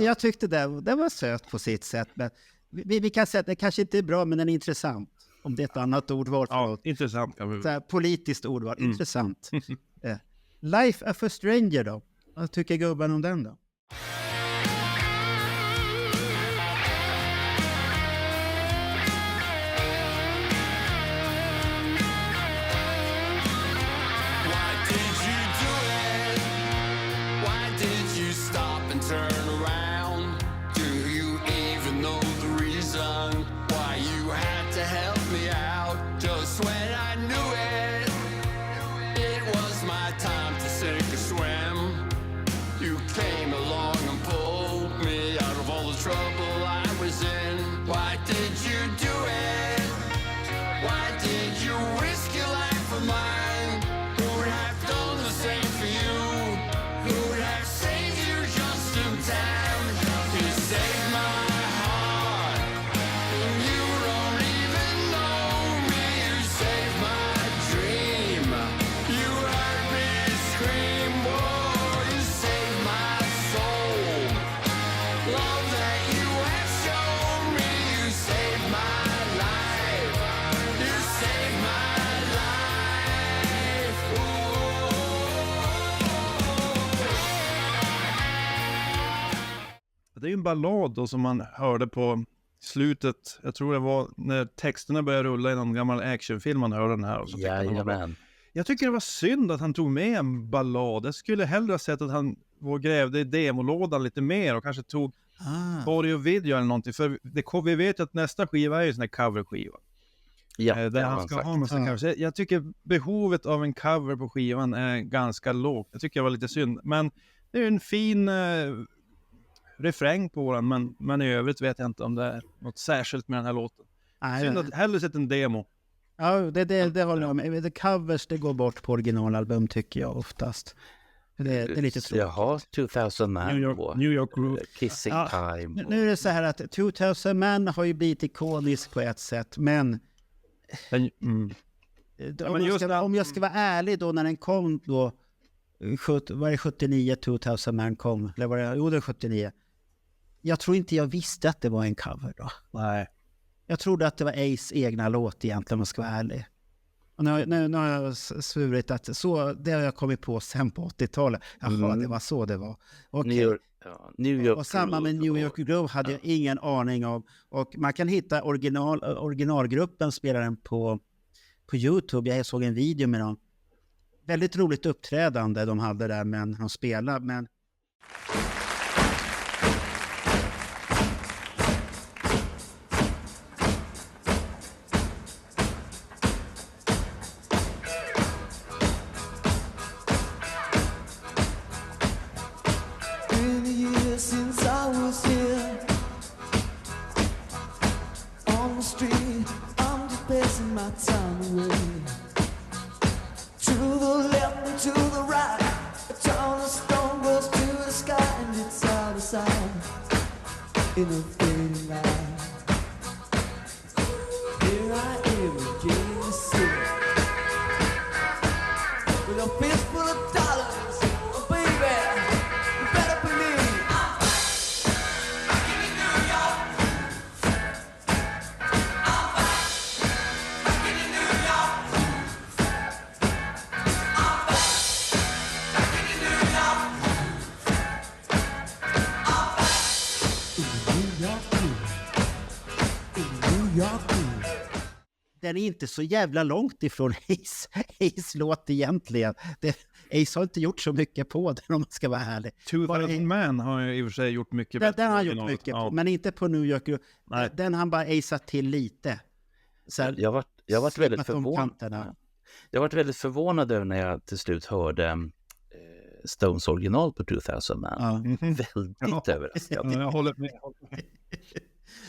S5: Jag tyckte det var söt på sitt sätt, men vi kan säga att det kanske inte är bra, men den är intressant. Om det är ett annat ordval.
S8: Ja, intressant kan vi.
S5: Så här, politiskt ordval, intressant. Life of a Stranger då? Vad tycker gubben om den då?
S10: Turn around. Do you even know the reason why you had to help me out? Just when I knew it, it was my time to sink or swim. You came along and pulled me out of all the trouble I was in. Why did you do it? Why did you risk your life for mine? Who would have done the same for you? Who would have saved you just in time? You saved my heart, and you don't even know me. You saved my dream. You heard me scream, whoa, you saved my soul. Love that you have shown me. You saved my life. You saved my life.
S8: Det är ju en ballad då som man hörde på slutet. Jag tror det var när texterna började rulla i någon gammal actionfilm man hörde den här. Och så
S1: Jajamän.
S8: Jag tycker det var synd att han tog med en ballad. Jag skulle hellre ha sett att han grävde i demolådan lite mer och kanske tog audio video eller någonting. För vi vet ju att nästa skiva är ju en sån här coverskiva.
S1: Ja,
S8: där han ska ha massa cover. Jag tycker behovet av en cover på skivan är ganska lågt. Jag tycker det var lite synd. Men det är en fin refräng på den. Men i övrigt vet jag inte om det är något särskilt med den här låten. Synd att hellre sett en demo.
S5: Ja, det håller jag med. The covers, det går bort på originalalbum tycker jag oftast. Det är lite tråkigt.
S1: Jaha, 2000 Man
S8: New York Group.
S1: Kissing Time.
S5: Nu är det så här att 2000 Man har ju blivit ikonisk på ett sätt, men om jag ska vara ärlig då, när den kom då, var det 79 2000 Man kom? Eller var det, jo, det 79. Jag tror inte jag visste att det var en cover då.
S8: Nej.
S5: Jag trodde att det var Ace egna låt egentligen, om jag ska vara ärlig. Och nu har jag svurit att det har jag kommit på sen på 80-talet. Jaha, det var så det var. Okay.
S1: New York
S5: och samma med New York Groove hade jag ingen aning om. Och man kan hitta originalgruppen, spelar den på YouTube. Jag såg en video med dem. Väldigt roligt uppträdande de hade där, men de spelade. Men
S10: since I was here on the street, I'm just passing my time away. To the left and to the right, a tall stone goes to the sky, and it's out of sight in a fading light. Here I am again in the city with a fistful of dollars, oh baby.
S5: den är inte så jävla långt ifrån Ace låt egentligen. Ace har inte gjort så mycket på den, om man ska vara ärlig.
S8: 2000 Man har ju i och för sig gjort mycket bättre.
S5: Den har han gjort mycket på, men inte på New York. Den han bara aceat till lite. Så här,
S1: jag varit väldigt förvånad. Jag varit väldigt förvånad över när jag till slut hörde Stones original på 2000 Man. Väldigt överraskad.
S8: Jag håller med.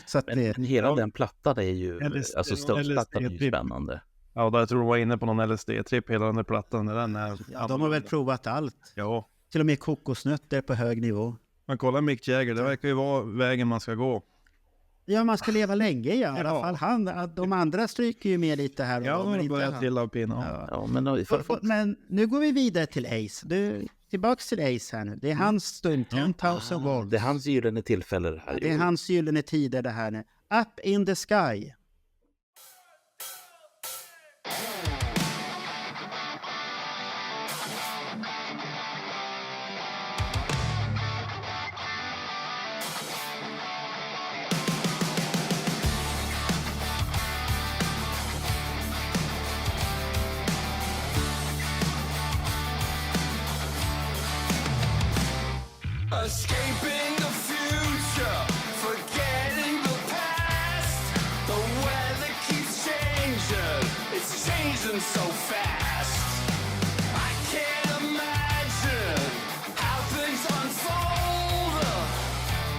S5: Så att
S1: Men hela den plattan är ju, alltså Stones-plattan är ju spännande.
S8: Ja, jag tror de var inne på någon LSD-tripp hela den där plattan. Den är,
S5: Ja, de har väl provat allt.
S8: Ja.
S5: Till och med kokosnötter på hög nivå.
S8: Man kollar Mick Jagger, det verkar ju vara vägen man ska gå.
S5: Ja, man ska leva länge i alla fall. De andra stryker ju med lite här och
S8: Ja,
S5: men
S8: de
S5: inte
S8: börjar
S5: han.
S8: trilla upp innan.
S1: Ja, men
S5: nu går vi vidare till Ace. Tillbaks till Ace här nu. Det är hans stund, 10,000 volts.
S1: det är hans gyllene tillfälle det här.
S5: Det är hans gyllene tider det här nu. Up in the sky.
S10: Escaping the future, forgetting the past. The weather keeps changing, it's changing so fast. I can't imagine how things unfold.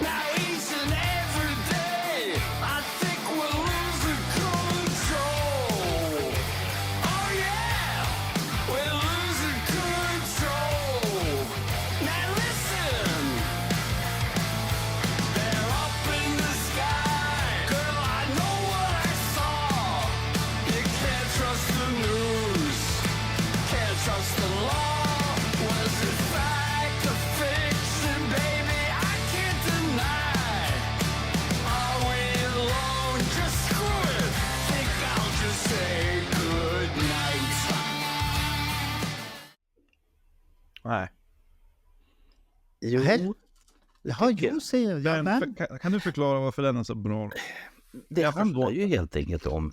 S10: Now each and every day, I think we're losing control. Oh yeah, we're losing control. Now listen, they're up in the sky. Girl, I know what I saw. You can't trust the news, can't trust the law. Was it fact or fiction, baby? I can't deny. Are we alone? Just screw it. Think I'll just say good night.
S8: Nej.
S1: Jo,
S5: Jaha, jo säger jag. Men
S8: Kan du förklara varför den är så bra?
S1: det handlar ju helt enkelt om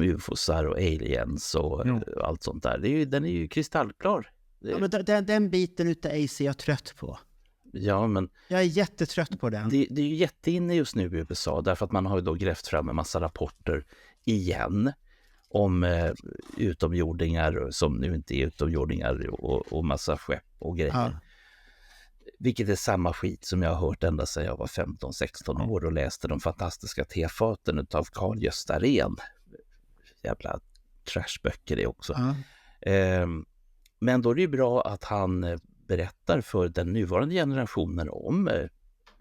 S1: ufosar och aliens och allt sånt där. Den är ju kristallklar.
S5: ja, men den biten utav Ace är jag trött på.
S1: Ja, men
S5: Jag är jättetrött på den.
S1: det är ju jätteinne just nu i USA därför att man har ju då grävt fram en massa rapporter igen om utomjordingar som nu inte är utomjordingar och massa skepp och grejer.
S5: Ja.
S1: Vilket är samma skit som jag har hört ända sedan jag var 15-16 år och läste de fantastiska tefaten utav Carl-Gösta Rehn. Jävla trashböcker det också.
S5: Ja.
S1: Men då är det ju bra att han berättar för den nuvarande generationen om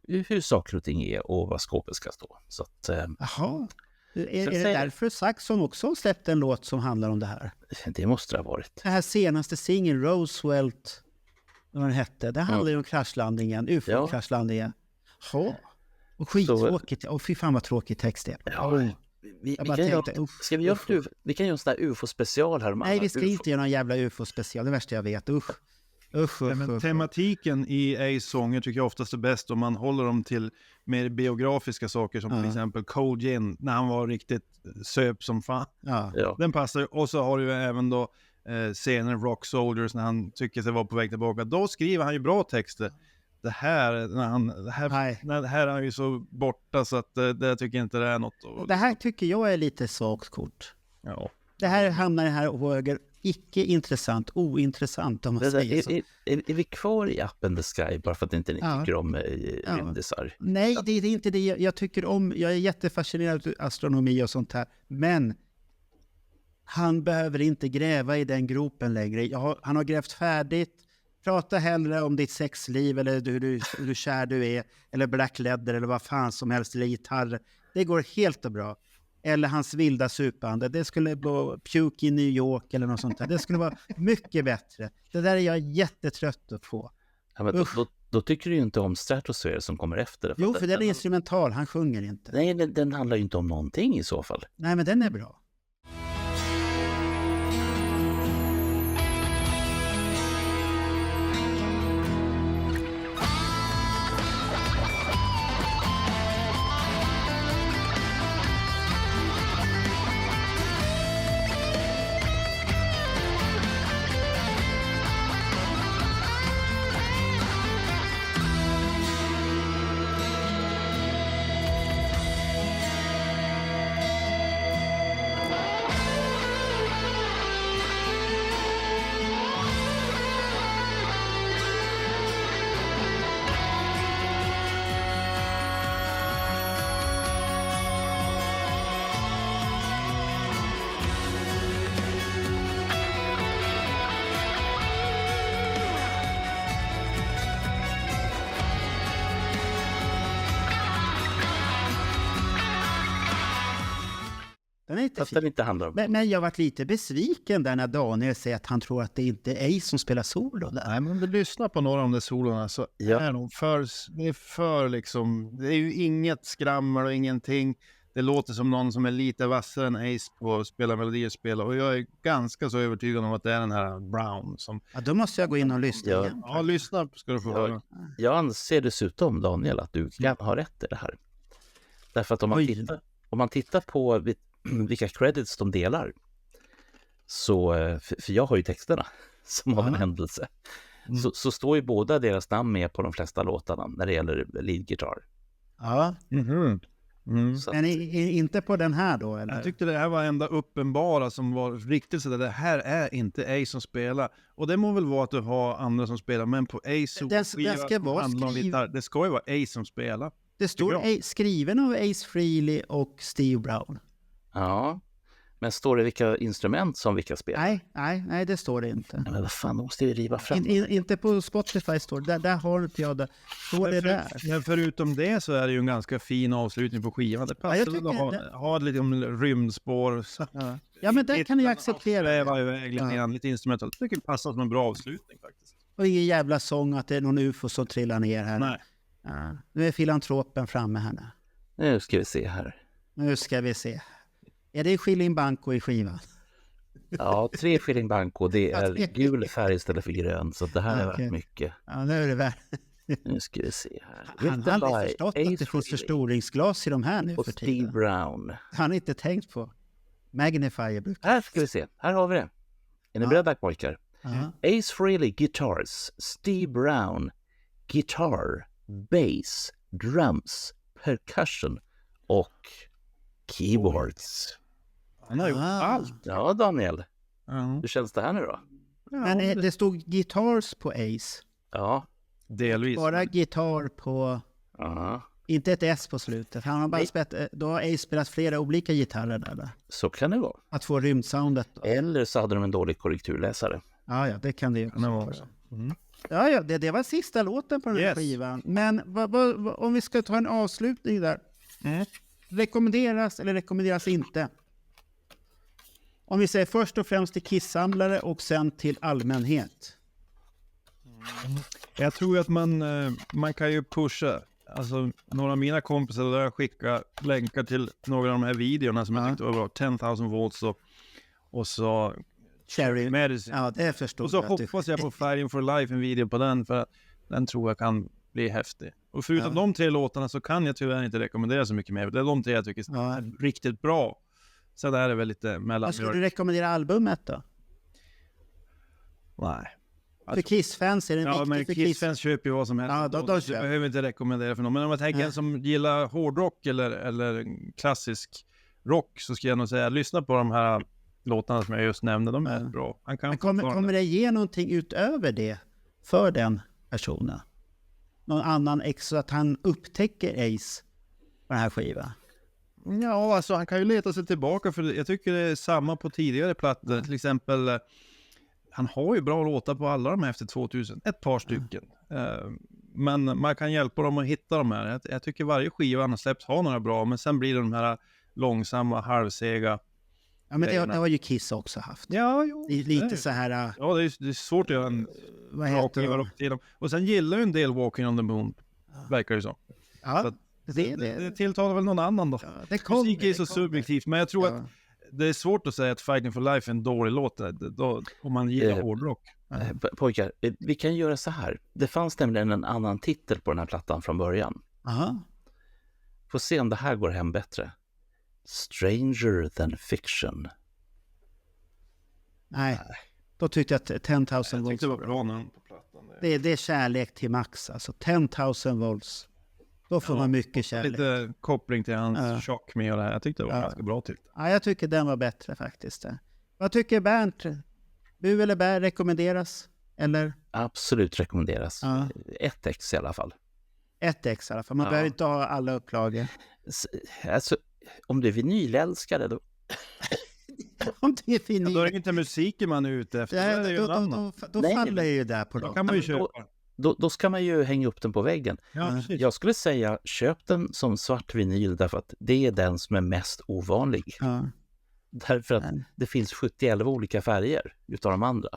S1: hur saker och ting är och vad skåpet ska stå. Så att,
S5: Jaha. Är det därför Saxon också släppte en låt som handlar om det här?
S1: det måste det ha varit.
S5: Det här senaste singeln, Roosevelt, vad den hette, det handlar ju om kraschlandningen, UFO-kraschlandningen. Ja. Och skittråkigt. Och fy fan vad tråkig text det är.
S1: Ja, vi kan göra en sån där UFO-special här.
S5: Nej, vi ska inte göra någon jävla UFO-special. Det värsta jag vet. Usch.
S8: Men tematiken i Ace-sånger tycker jag oftast är bäst om man håller dem till mer biografiska saker som till exempel Cold Gin när han var riktigt söp som fan.
S5: Ja.
S8: Den passar. Och så har du ju även då scenen Rock Soldiers när han tycker sig vara på väg tillbaka. Då skriver han ju bra texter. Det här är han ju så borta så att det tycker inte det är något.
S5: Det här tycker jag är lite svagt kort.
S8: Ja.
S5: Det här hamnar här och höger. Icke intressant, ointressant om man säger så.
S1: Är vi kvar i Up in the Sky bara för att inte ni tycker om rymdisar?
S5: Nej, det är inte det. Jag tycker om, jag är jättefascinerad av astronomi och sånt här. Men han behöver inte gräva i den gropen längre. Han har grävt färdigt. Prata hellre om ditt sexliv eller hur kär du är. Eller Black Leather eller vad fan som helst. Eller gitarr. Det går helt bra. Eller hans vilda supande. Det skulle vara Puke i New York eller något sånt där. Det skulle vara mycket bättre. Det där är jag jättetrött på.
S1: Ja, men då tycker du ju inte om Stratosphere som kommer efter.
S5: Jo, för den är instrumental. Han sjunger inte.
S1: Nej, den handlar ju inte om någonting i så fall.
S5: Nej, men den är bra. Den är inte
S1: Fast
S5: fin.
S1: den inte handlar om...
S5: Men jag varit lite besviken där när Daniel säger att han tror att det inte är Ace som spelar solo där.
S6: Nej, men om du lyssnar på några av de där solorna så
S1: Ja.
S6: är de för liksom, det är ju inget skrammel och ingenting. Det låter som någon som är lite vassare än Ace på att spela melodier och jag är ganska så övertygad om att det är den här Brown som...
S5: Ja, då måste jag gå in och lyssna
S1: Ja.
S5: igen.
S6: Ja, lyssna ska du få höra.
S1: Jag anser dessutom, Daniel, att du kan ha rätt i det här. Därför att om man tittar på vilka credits de delar, så, för jag har ju texterna som av en händelse, så står ju båda deras namn med på de flesta låtarna när det gäller lead guitar.
S5: Ja.
S1: Så
S5: Men inte på den här då, eller?
S8: Jag tyckte det här var enda uppenbara som var riktigt så det här är inte Ace som spelar. Och det må väl vara att du har andra som spelar, men på Ace
S5: Den ska vara
S8: det ska ju vara Ace som spelar.
S5: Det står skriven av Ace Frehley och Steve Brown.
S1: Ja, men står det vilka instrument som vilka spelar?
S5: Nej, det står det inte.
S1: Men vad fan, måste vi riva fram?
S5: Inte på Spotify står det. Där har inte jag det. Står det där?
S8: Men förutom det så är det ju en ganska fin avslutning på skivan. Det passar väl att ha lite rymdspår.
S5: Ja, men det kan jag acceptera.
S8: Sväva iväg lite grann, lite instrumental. Jag tycker det passar som en bra avslutning faktiskt.
S5: Och ingen jävla sång att det är någon UFO som trillar ner här.
S8: Nej.
S5: Ja, nu är filantropen framme här nu.
S1: Nu ska vi se här.
S5: Nu ska vi se. Är det Shilling Banco i skivan?
S1: Ja, 3 Shilling Banco, det är gul färg istället för grön, så det här är värt mycket.
S5: Ja, nu är det värt.
S1: Nu ska vi se här.
S5: Han har aldrig förstått att det finns förstoringsglas i de här nu
S1: och
S5: för
S1: Steve
S5: tiden.
S1: Brown.
S5: Han har inte tänkt på. Magnifier brukar.
S1: Här ska vi se, här har vi det. Är ni beredda pojkar? Ace Frehley Guitars, Steve Brown Guitar, Bass, Drums, Percussion och Keyboards.
S8: Han har gjort allt.
S1: Ja, Daniel. Hur känns det här nu då?
S5: Men det stod Guitars på Ace.
S1: Ja.
S8: Delvis.
S5: Bara gitarr på... Inte ett S på slutet. Han har bara spelat, då har Ace spelat flera olika gitarrer där.
S1: Så kan det vara.
S5: Att få rymdsoundet. Då.
S1: Eller så hade de en dålig korrekturläsare.
S5: Ja, det kan det ju också. Ja, det var sista låten på den här skivan. Men om vi ska ta en avslutning där. Rekommenderas eller rekommenderas inte? Om vi säger först och främst till Kiss-samlare och sen till allmänhet.
S8: Jag tror att man kan ju pusha. Alltså några av mina kompisar där jag skickar länkar till några av de här videorna som jag tyckte var bra. 10,000 volts och så
S5: Cherry
S8: Medicine.
S5: Ja, det förstår
S8: jag. Och så hoppas jag på Fighting for Life, en video på den, för att den tror jag kan bli häftig. Och förutom de 3 låtarna så kan jag tyvärr inte rekommendera så mycket mer. Det är de 3 jag tycker är riktigt bra. Så där är det väl lite mellan.
S5: Skulle du rekommendera albumet då?
S8: Nej.
S5: För Kiss-fans är det viktigt.
S8: Men
S5: för
S8: Kiss-fans köper ju vad som helst.
S5: Ja, de
S8: jag behöver inte rekommendera för någon. Men om jag tänker en som gillar hårdrock eller klassisk rock, så ska jag nog säga lyssna på de här låtarna som jag just nämnde. De är bra.
S5: Kommer det ge någonting utöver det för den personen? Någon annan extra, att han upptäcker Ace på den här skivan?
S8: Ja, alltså han kan ju leta sig tillbaka, för jag tycker det är samma på tidigare plattor. Till exempel, han har ju bra låtar på alla de här efter 2000. Ett par stycken. Men man kan hjälpa dem att hitta de här. Jag tycker varje skiva han har släppt har några bra, men sen blir det de här långsamma, halvsega.
S5: Ja, men det har ju Kiss också haft.
S8: Ja, jo.
S5: Lite så här...
S8: Ja, det är svårt att göra en bra skiva till dem. Och sen gillar ju en del Walking on the Moon, verkar det så.
S5: Ja,
S8: så det tilltalar väl någon annan då.
S5: Ja,
S8: musik är så subjektivt, men jag tror att det är svårt att säga att Fighting for Life är en dålig låt då, om man gillar hårdrock.
S1: Pojkar, vi kan göra så här. Det fanns nämligen en annan titel på den här plattan från början. Får se om det här går hem bättre. Stranger than fiction.
S5: Nej, då tyckte jag att 10,000 volts
S8: det var bra namn på plattan.
S5: Det är kärlek till max, alltså 10,000 volts. Då får man mycket kärlek.
S8: Lite koppling till hans chock med och det här. Jag tyckte det var ganska bra till.
S5: Ja, jag tycker den var bättre faktiskt. Vad tycker Bernt? Bu eller bär rekommenderas? Eller?
S1: Absolut rekommenderas. 1x i alla fall.
S5: 1x i alla fall. Man behöver inte ha alla upplagor.
S1: Alltså, om du är vinylälskare då...
S5: Om det är vinyl...
S8: då är det inte musiken man är ute efter.
S5: Då faller jag ju där på dem.
S8: Då kan man ju köpa.
S1: Då ska man ju hänga upp den på väggen. Jag skulle säga, köp den som svart vinyl, därför att det är den som är mest ovanlig. Därför att det finns 71 olika färger utav de andra.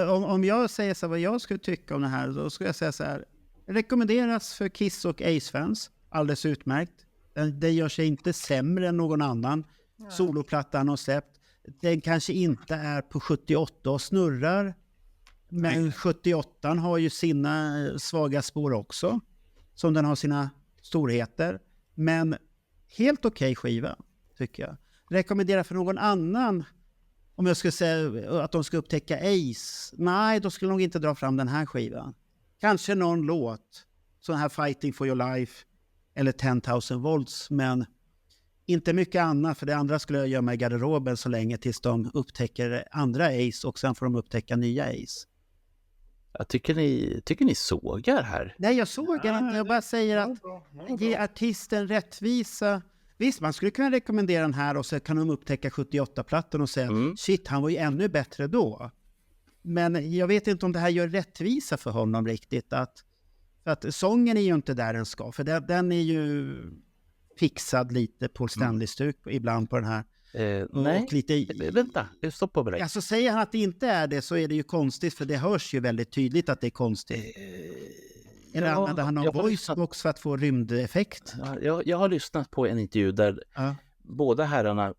S5: Om jag säger så vad jag skulle tycka om det här, då skulle jag säga så här. Rekommenderas för Kiss och Ace-fans. Alldeles utmärkt. Den gör sig inte sämre än någon annan soloplattan har släppt. Den kanske inte är på 78 och snurrar. Men 78 har ju sina svaga spår också. Som den har sina storheter. Men helt okej skiva, tycker jag. Rekommendera för någon annan. Om jag skulle säga att de ska upptäcka Ace. Nej, då skulle de nog inte dra fram den här skivan. Kanske någon låt. Sån här Fighting for your life. Eller 10,000 volts. Men inte mycket annat. För det andra skulle jag gömma i garderoben så länge tills de upptäcker andra Ace. Och sen får de upptäcka nya Ace.
S1: Jag tycker ni sågar här.
S5: Nej, jag sågar inte. Jag bara säger att ge artisten rättvisa. Visst, man skulle kunna rekommendera den här och så kan de upptäcka 78-plattan och säga shit, han var ju ännu bättre då. Men jag vet inte om det här gör rättvisa för honom riktigt. För att sången är ju inte där den ska. För den är ju fixad lite på Stanley-stuk ibland på den här.
S1: Nej, vänta, stopp på mig.
S5: Alltså säger han att det inte är det så är det ju konstigt, för det hörs ju väldigt tydligt att det är konstigt. Eller använder han någon voicebox för att få rymdeffekt?
S1: Jag har lyssnat på en intervju där båda herrarna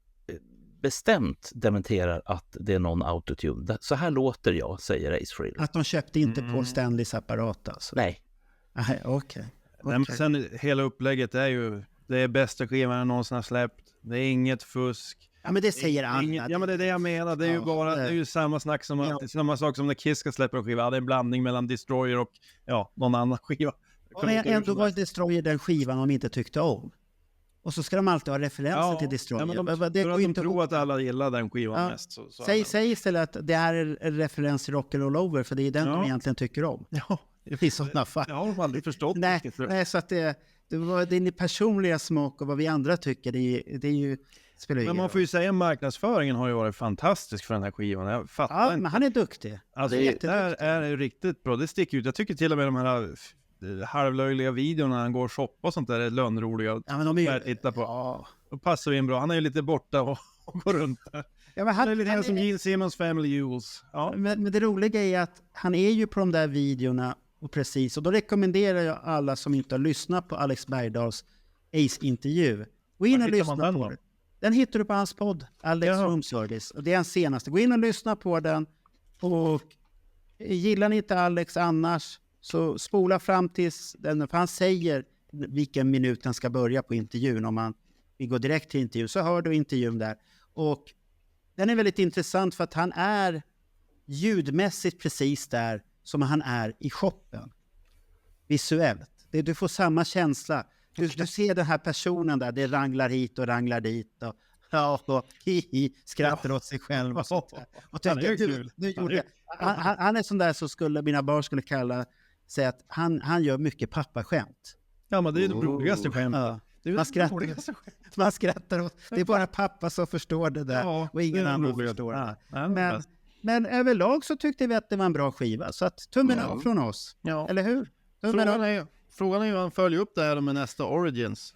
S1: bestämt dementerar att det är någon autotune. Så här låter jag, säger Ace Frehley.
S5: Att de köpte inte Paul Stanleys apparat alltså?
S1: Nej.
S5: Okej.
S8: Sen hela upplägget är ju, det är bästa skivan jag någonsin har släppt. Det är inget fusk.
S5: Ja, men det säger alla.
S8: Ja, men det är det jag menar. Det är ju bara, det är ju samma snack som samma sak som när Kiss ska släppa en skiva. Det är en blandning mellan Destroyer och någon annan skiva.
S5: Men ändå var Destroyer den skivan de inte tyckte om. Och så ska de alltid ha referenser till Destroyer.
S8: Ja, men de tror att alla gillar den skivan mest. Så
S5: säg istället att det här är en referens till Rock'n'Roll Over, för det är den de egentligen tycker om.
S8: Ja,
S5: i sådana fall.
S8: Jag har aldrig förstått.
S5: Nej, så att det var din personliga smak och vad vi andra tycker, det är ju spelar
S8: men man får ju säga att marknadsföringen har ju varit fantastisk för den här skivan. Jag fattar inte.
S5: Men han är duktig.
S8: Alltså det är ju riktigt bra. Det sticker ut. Jag tycker till och med de här halvlöjliga videorna när han går och shoppar och sånt där är lönnroliga.
S5: Ja, men de är ju...
S8: titta på. Då passar vi in bra. Han är ju lite borta och går runt där.
S5: Ja, men
S8: han är lite som Gene Simmons Family Jewels. Ja.
S5: Men det roliga är att han är ju på de där videorna och precis. Och då rekommenderar jag alla som inte har lyssnat på Alex Bergdahls Ace-intervju. Gå in och lyssna på den. Den hittar du på hans podd, Alex Room Service. Och det är hans senaste. Gå in och lyssna på den. Och gillar ni inte Alex annars, så spola fram tills den. För han säger vilken minut den ska börja på intervjun. Om vi går direkt till intervjun så hör du intervjun där. Och den är väldigt intressant för att han är ljudmässigt precis där som han är i shoppen. Visuellt. Du får samma känsla. Du ser den här personen där, det ranglar hit och ranglar dit och skrattar åt sig själv och sånt där. Och tänker, han är sån där som mina barn skulle säga att han gör mycket pappaskämt.
S8: Ja, men det är det roligaste skämtet.
S5: Ja. Man skrattar åt. Det är bara pappa som förstår det där och ingen annan förstår det. Men överlag så tyckte vi att det var en bra skiva. Så att tummen upp från oss. Ja. Eller hur?
S6: Frågan är ju han följer upp det här med nästa Origins.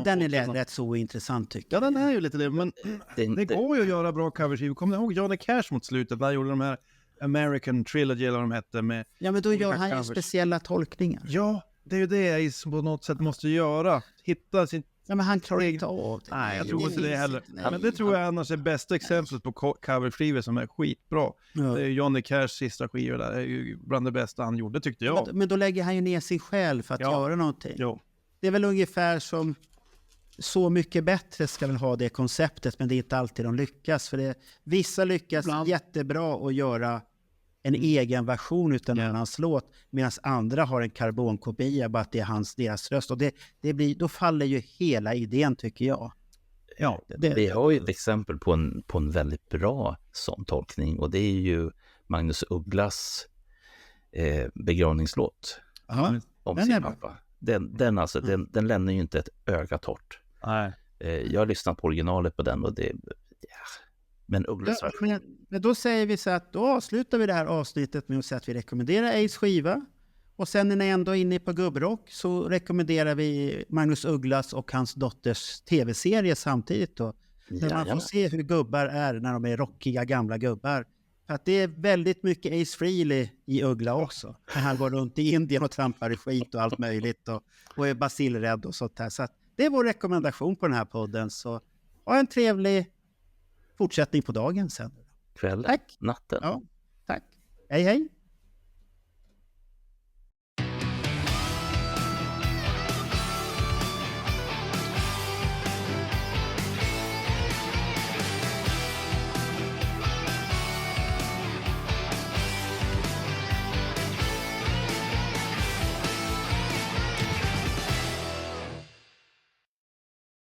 S5: Den är rätt så intressant tycker jag.
S6: Ja, den är ju lite det. Men
S8: det går ju att göra bra coverskivor. Kommer ni ihåg Johnny Cash mot slutet? När han gjorde de här American Trilogy eller vad de hette. Med
S5: men då gör han ju speciella tolkningar.
S8: Ja, det är ju det Ace på något sätt måste göra. Hitta sin...
S5: Ja, men han klarar inte av det.
S8: Nej, jag tror inte det heller. Men det tror jag annars är bästa exemplet på coverskivor som är skitbra. Ja. Det är Johnny Cashs sista skivor där. Det är ju bland det bästa han gjorde, tyckte jag.
S5: Men då lägger han ju ner sig själv för att göra någonting.
S8: Jo.
S5: Det är väl ungefär som Så mycket bättre ska väl ha det konceptet, men det är inte alltid de lyckas. För vissa lyckas jättebra att göra en egen version utan hans låt, medan andra har en karbonkopia, bara att det är deras röst. Och då faller ju hela idén, tycker jag.
S1: Ja, vi har ju ett exempel på en väldigt bra sån tolkning, och det är ju Magnus Ugglas begravningslåt om sin pappa. Den lämnar ju inte ett öga torrt.
S8: Nej.
S1: Jag har lyssnat på originalet på den, och det... Men Ugglas
S5: men då säger vi så att då avslutar vi det här avsnittet med att säga att vi rekommenderar Ace skiva. Och sen när ni ändå är inne på gubbrock så rekommenderar vi Magnus Ugglas och hans dotters tv-serie samtidigt då. Där man får
S1: Jajamän.
S5: se hur gubbar är när de är rockiga gamla gubbar. För att det är väldigt mycket Ace Frehley i Uggla också. När han går runt i Indien och trampar i skit och allt möjligt. Och är basilrädd och sånt här. Så att det är vår rekommendation på den här podden. Så ha en trevlig fortsättning på dagen sen.
S1: Kvällen,
S5: Tack.
S1: natten.
S5: Ja, tack. Hej hej.